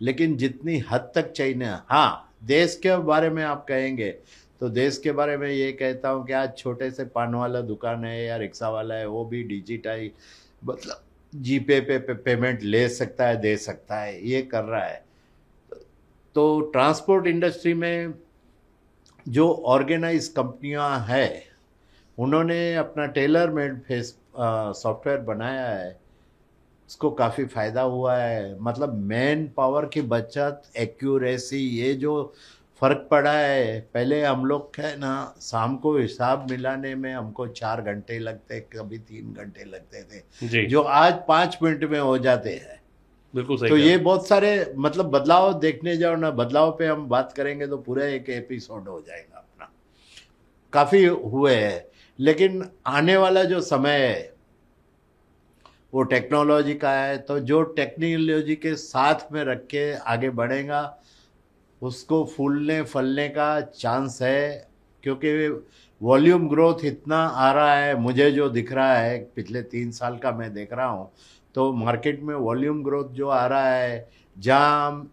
लेकिन जितनी हद तक चाहिए, हाँ, देश के बारे में आप कहेंगे तो देश के बारे में ये कहता हूँ कि आज छोटे से पान वाला दुकान है या रिक्शा वाला है, वो भी डिजिटाइज मतलब जीपे पे पेमेंट ले सकता है, दे सकता है, ये कर रहा है। तो ट्रांसपोर्ट इंडस्ट्री में जो ऑर्गेनाइज कंपनियां हैं, उन्होंने अपना टेलर मेड फेस सॉफ्टवेयर बनाया है, उसको काफ़ी फ़ायदा हुआ है। मतलब मैन पावर की बचत, एक्यूरेसी, ये जो फ़र्क पड़ा है। पहले हम लोग है ना, शाम को हिसाब मिलाने में हमको 4 घंटे लगते, कभी 3 घंटे लगते थे, जी। जो आज 5 मिनट में हो जाते हैं। बिल्कुल सही तो कह रहे ये हैं। बहुत सारे मतलब बदलाव देखने जाओ ना, बदलाव पे हम बात करेंगे तो पूरा एक एपिसोड हो जाएगा अपना। काफ़ी हुए हैं, लेकिन आने वाला जो समय है वो टेक्नोलॉजी का है। तो जो टेक्नोलॉजी के साथ में रख के आगे बढ़ेगा उसको फूलने फलने का चांस है। क्योंकि वॉल्यूम ग्रोथ इतना आ रहा है, मुझे जो दिख रहा है पिछले 3 साल का मैं देख रहा हूँ, तो मार्केट में वॉल्यूम ग्रोथ जो आ रहा है, जहाँ हम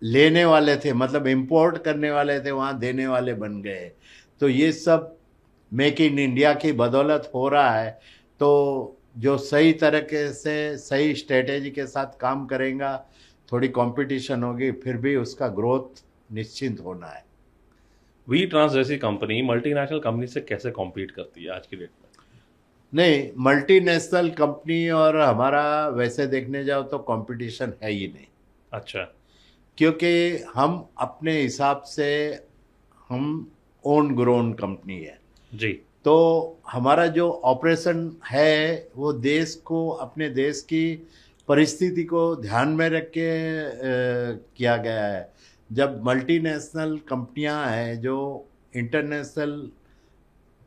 लेने वाले थे मतलब इंपोर्ट करने वाले थे, वहाँ देने वाले बन गए। तो ये सब मेक इन इंडिया की बदौलत हो रहा है। तो जो सही तरीके से सही स्ट्रेटेजी के साथ काम करेगा, थोड़ी कंपटीशन होगी, फिर भी उसका ग्रोथ निश्चिंत होना है। वी ट्रांस जैसी कंपनी मल्टीनेशनल कंपनी से कैसे कॉम्पीट करती है आज की डेट में? नहीं, मल्टीनेशनल कंपनी और हमारा वैसे देखने जाओ तो कंपटीशन है ही नहीं। अच्छा। क्योंकि हम अपने हिसाब से हम ओन ग्रोन कंपनी है। जी। तो हमारा जो ऑपरेशन है वो देश को, अपने देश की परिस्थिति को ध्यान में रख के किया गया है। जब मल्टीनेशनल कंपनियां हैं जो इंटरनेशनल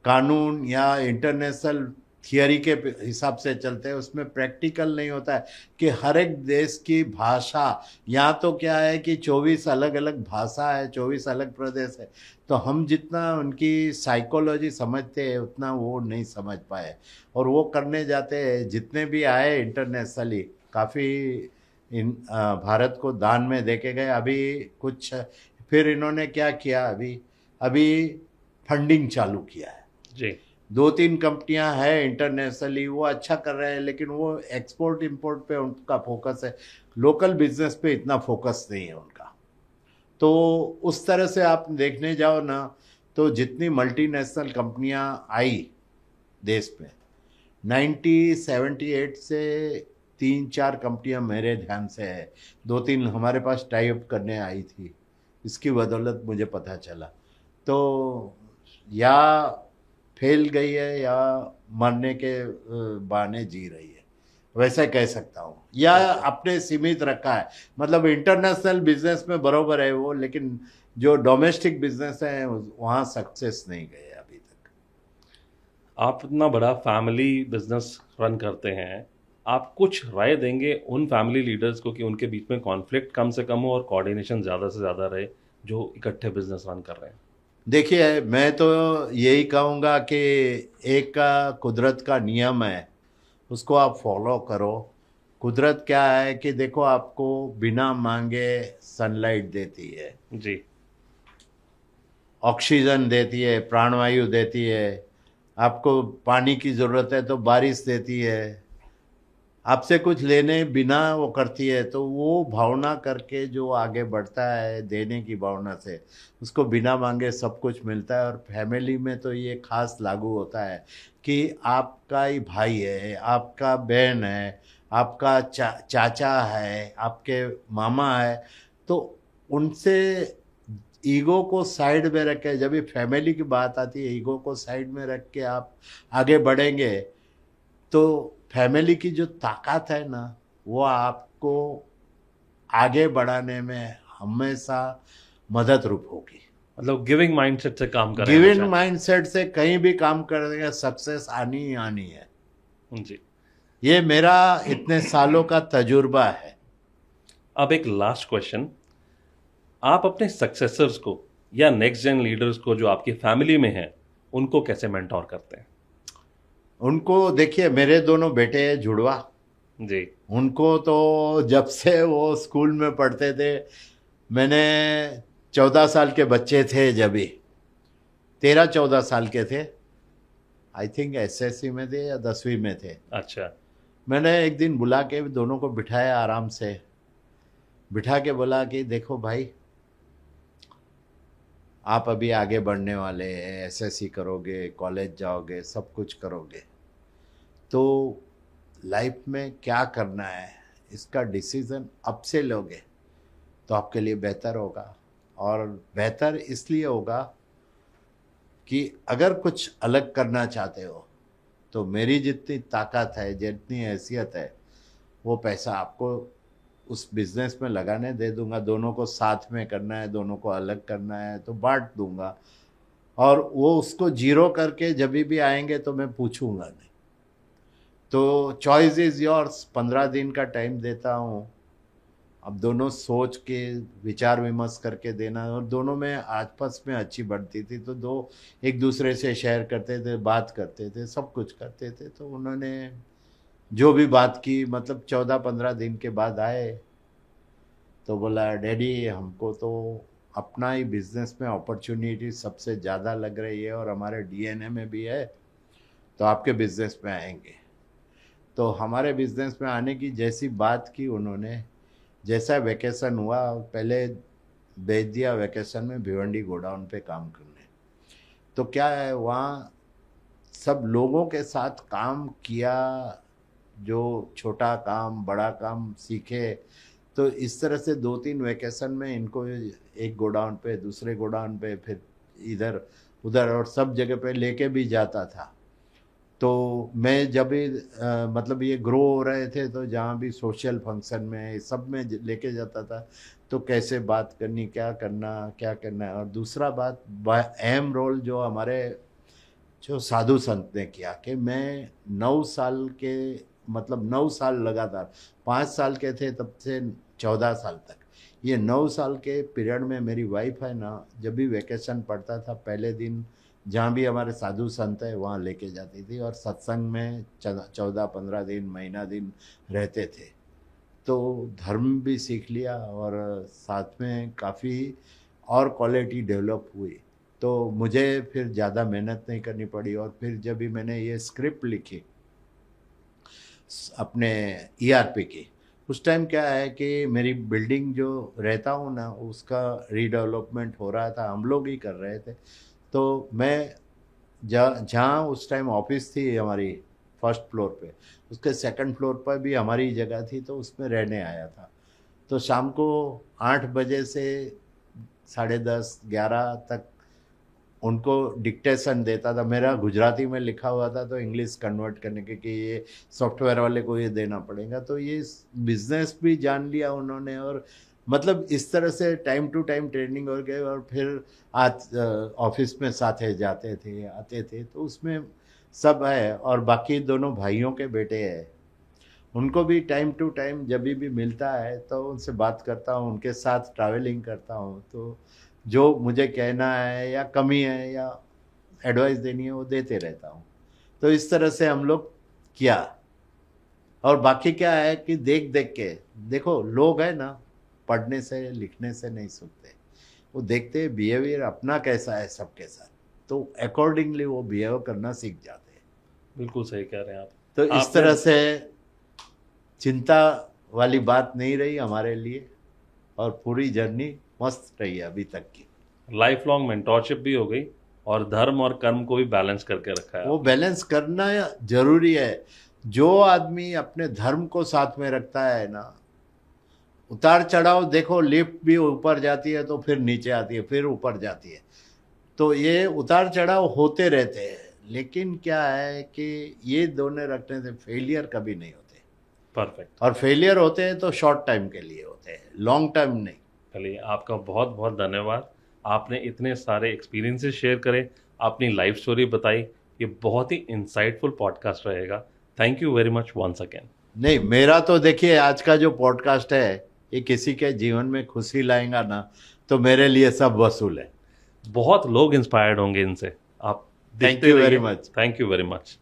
कानून या इंटरनेशनल थियरी के हिसाब से चलते हैं, उसमें प्रैक्टिकल नहीं होता है कि हर एक देश की भाषा, यहाँ तो क्या है कि 24 अलग अलग भाषा है, 24 अलग प्रदेश है, तो हम जितना उनकी साइकोलॉजी समझते हैं उतना वो नहीं समझ पाए। और वो करने जाते हैं, जितने भी आए इंटरनेशनली काफ़ी भारत को दान में देके गए। अभी कुछ फिर इन्होंने क्या किया, अभी अभी फंडिंग चालू किया है। जी। 2-3 कंपनियां हैं इंटरनेशनली, वो अच्छा कर रहे हैं, लेकिन वो एक्सपोर्ट इंपोर्ट पे उनका फोकस है, लोकल बिजनेस पे इतना फोकस नहीं है उनका। तो उस तरह से आप देखने जाओ ना, तो जितनी मल्टीनेशनल कंपनियां आई देश में 1978 से 3-4 कंपनियां मेरे ध्यान से है, 2-3 हमारे पास टाई अप करने आई थी, इसकी बदौलत मुझे पता चला। तो या फेल गई है या मरने के बहाने जी रही है, वैसा कह सकता हूँ, या अपने सीमित रखा है। मतलब इंटरनेशनल बिजनेस में बरोबर है वो, लेकिन जो डोमेस्टिक बिजनेस है वहाँ सक्सेस नहीं गए अभी तक। आप इतना बड़ा फैमिली बिजनेस रन करते हैं, आप कुछ राय देंगे उन फैमिली लीडर्स को कि उनके बीच में कॉन्फ्लिक्ट कम से कम हो और कोऑर्डिनेशन ज़्यादा से ज़्यादा रहे, जो इकट्ठे बिजनेस रन कर रहे हैं? देखिए, मैं तो यही कहूँगा कि एक का कुदरत का नियम है, उसको आप फॉलो करो। कुदरत क्या है कि देखो, आपको बिना मांगे सनलाइट देती है, जी। ऑक्सीजन देती है, प्राणवायु देती है, आपको पानी की ज़रूरत है तो बारिश देती है, आपसे कुछ लेने बिना वो करती है। तो वो भावना करके जो आगे बढ़ता है देने की भावना से, उसको बिना मांगे सब कुछ मिलता है। और फैमिली में तो ये खास लागू होता है कि आपका ही भाई है, आपका बहन है, आपका चाचा है, आपके मामा है, तो उनसे ईगो को साइड में रख के, जब ये फैमिली की बात आती है, ईगो को साइड में रख के आप आगे बढ़ेंगे, तो फैमिली की जो ताकत है ना, वो आपको आगे बढ़ाने में हमेशा मदद रूप होगी। मतलब गिविंग माइंडसेट से काम करें गिवन हमेशा। माइंडसेट से कहीं भी काम करेंगे, सक्सेस आनी ही आनी है। जी। ये मेरा इतने सालों का तजुर्बा है। अब एक लास्ट क्वेश्चन, आप अपने सक्सेसर्स को या नेक्स्ट जेन लीडर्स को जो आपकी फैमिली में हैं, उनको कैसे मेंटोर करते हैं? उनको देखिए, मेरे दोनों बेटे हैं जुड़वा, जी। उनको तो जब से वो स्कूल में पढ़ते थे, मैंने 14 साल के बच्चे थे, जब भी 13-14 साल के थे, आई थिंक एसएससी में थे या 10वीं में थे। अच्छा। मैंने एक दिन बुला के दोनों को बिठाया, आराम से बिठा के बोला कि देखो भाई, आप अभी आगे बढ़ने वाले हैं, एसएससी करोगे, कॉलेज जाओगे, सब कुछ करोगे, तो लाइफ में क्या करना है इसका डिसीज़न अब से लोगे तो आपके लिए बेहतर होगा। और बेहतर इसलिए होगा कि अगर कुछ अलग करना चाहते हो, तो मेरी जितनी ताकत है, जितनी हैसियत है, वो पैसा आपको उस बिज़नेस में लगाने दे दूंगा। दोनों को साथ में करना है, दोनों को अलग करना है तो बांट दूंगा। और वो उसको जीरो करके जब भी आएंगे तो मैं पूछूंगा नहीं। तो चॉइस इज़ योर्स, 15 दिन का टाइम देता हूँ। अब दोनों सोच के विचार विमर्श करके देना। और दोनों में आपस में अच्छी बढ़ती थी, तो दो एक दूसरे से शेयर करते थे, बात करते थे, सब कुछ करते थे। तो उन्होंने जो भी बात की, मतलब 14-15 दिन के बाद आए तो बोला, डैडी हमको तो अपना ही बिजनेस में अपॉर्चुनिटी सबसे ज़्यादा लग रही है और हमारे डीएनए में भी है, तो आपके बिजनेस में आएंगे। तो हमारे बिजनेस में आने की जैसी बात की उन्होंने, जैसा वैकेशन हुआ, पहले भेज दिया वैकेशन में भिवंडी गोडाउन पे काम करने। तो क्या है, वहाँ सब लोगों के साथ काम किया, जो छोटा काम बड़ा काम सीखे। तो इस तरह से 2-3 वैकेशन में इनको एक गोडाउन पे, दूसरे गोडाउन पे, फिर इधर उधर और सब जगह पे लेके भी जाता था। तो मैं जब भी मतलब ये ग्रो हो रहे थे, तो जहाँ भी सोशल फंक्शन में सब में लेके जाता था। तो कैसे बात करनी, क्या करना है। और दूसरा बात, अहम रोल जो हमारे जो साधु संत ने किया कि मैं 9 साल के, मतलब 9 साल लगातार, 5 साल के थे तब से 14 साल तक, ये 9 साल के पीरियड में मेरी वाइफ है ना, जब भी वेकेशन पड़ता था पहले दिन जहाँ भी हमारे साधु संत है वहाँ लेके जाती थी और सत्संग में 14-15 दिन, महीना दिन रहते थे। तो धर्म भी सीख लिया और साथ में काफ़ी और क्वालिटी डेवलप हुई। तो मुझे फिर ज़्यादा मेहनत नहीं करनी पड़ी। और फिर जब भी मैंने ये स्क्रिप्ट लिखी अपने ईआरपी की, उस टाइम क्या है कि मेरी बिल्डिंग जो रहता हूँ ना, उसका रीडेवलपमेंट हो रहा था, हम लोग ही कर रहे थे। तो मैं जहाँ उस टाइम ऑफिस थी हमारी फर्स्ट फ्लोर पे, उसके सेकंड फ्लोर पर भी हमारी जगह थी, तो उसमें रहने आया था। तो शाम को 8 बजे से 10:30-11 तक उनको डिक्टेशन देता था। मेरा गुजराती में लिखा हुआ था तो इंग्लिश कन्वर्ट करने के कि ये सॉफ्टवेयर वाले को ये देना पड़ेगा। तो ये बिजनेस भी जान लिया उन्होंने और मतलब इस तरह से टाइम टू टाइम ट्रेनिंग हो गई। और फिर आज ऑफिस में साथ जाते थे आते थे, तो उसमें सब है। और बाकी दोनों भाइयों के बेटे हैं, उनको भी टाइम टू टाइम जब भी मिलता है तो उनसे बात करता हूँ, उनके साथ ट्रैवलिंग करता हूँ। तो जो मुझे कहना है या कमी है या एडवाइस देनी है वो देते रहता हूँ। तो इस तरह से हम लोग किया। और बाकी क्या है कि देख देख के, देखो लोग है ना, पढ़ने से लिखने से नहीं सीखते, वो देखते हैं बिहेवियर अपना कैसा है सबके साथ, तो अकॉर्डिंगली वो बिहेव करना सीख जाते हैं। बिल्कुल सही कह रहे हैं आप। तो इस आपने तरह से चिंता वाली बात नहीं रही हमारे लिए और पूरी जर्नी मस्त रही है अभी तक की। लाइफ लॉन्ग मेंटोरशिप भी हो गई और धर्म और कर्म को भी बैलेंस करके रखा है वो आपने। बैलेंस करना जरूरी है। जो आदमी अपने धर्म को साथ में रखता है ना, उतार चढ़ाव देखो, लिफ्ट भी ऊपर जाती है तो फिर नीचे आती है, फिर ऊपर जाती है, तो ये उतार चढ़ाव होते रहते हैं। लेकिन क्या है कि ये दोनों रखने से फेलियर कभी नहीं होते। परफेक्ट। और फेलियर होते हैं तो शॉर्ट टाइम के लिए होते हैं, लॉन्ग टाइम नहीं। चलिए, आपका बहुत बहुत धन्यवाद। आपने इतने सारे एक्सपीरियंसेस शेयर करे, अपनी लाइफ स्टोरी बताई। ये बहुत ही इंसाइटफुल पॉडकास्ट रहेगा। Thank you very much once again. नहीं, मेरा तो देखिए आज का जो पॉडकास्ट है ये किसी के जीवन में खुशी लाएगा ना, तो मेरे लिए सब वसूल है। बहुत लोग इंस्पायर्ड होंगे इनसे। आप thank you very much. Thank you very much.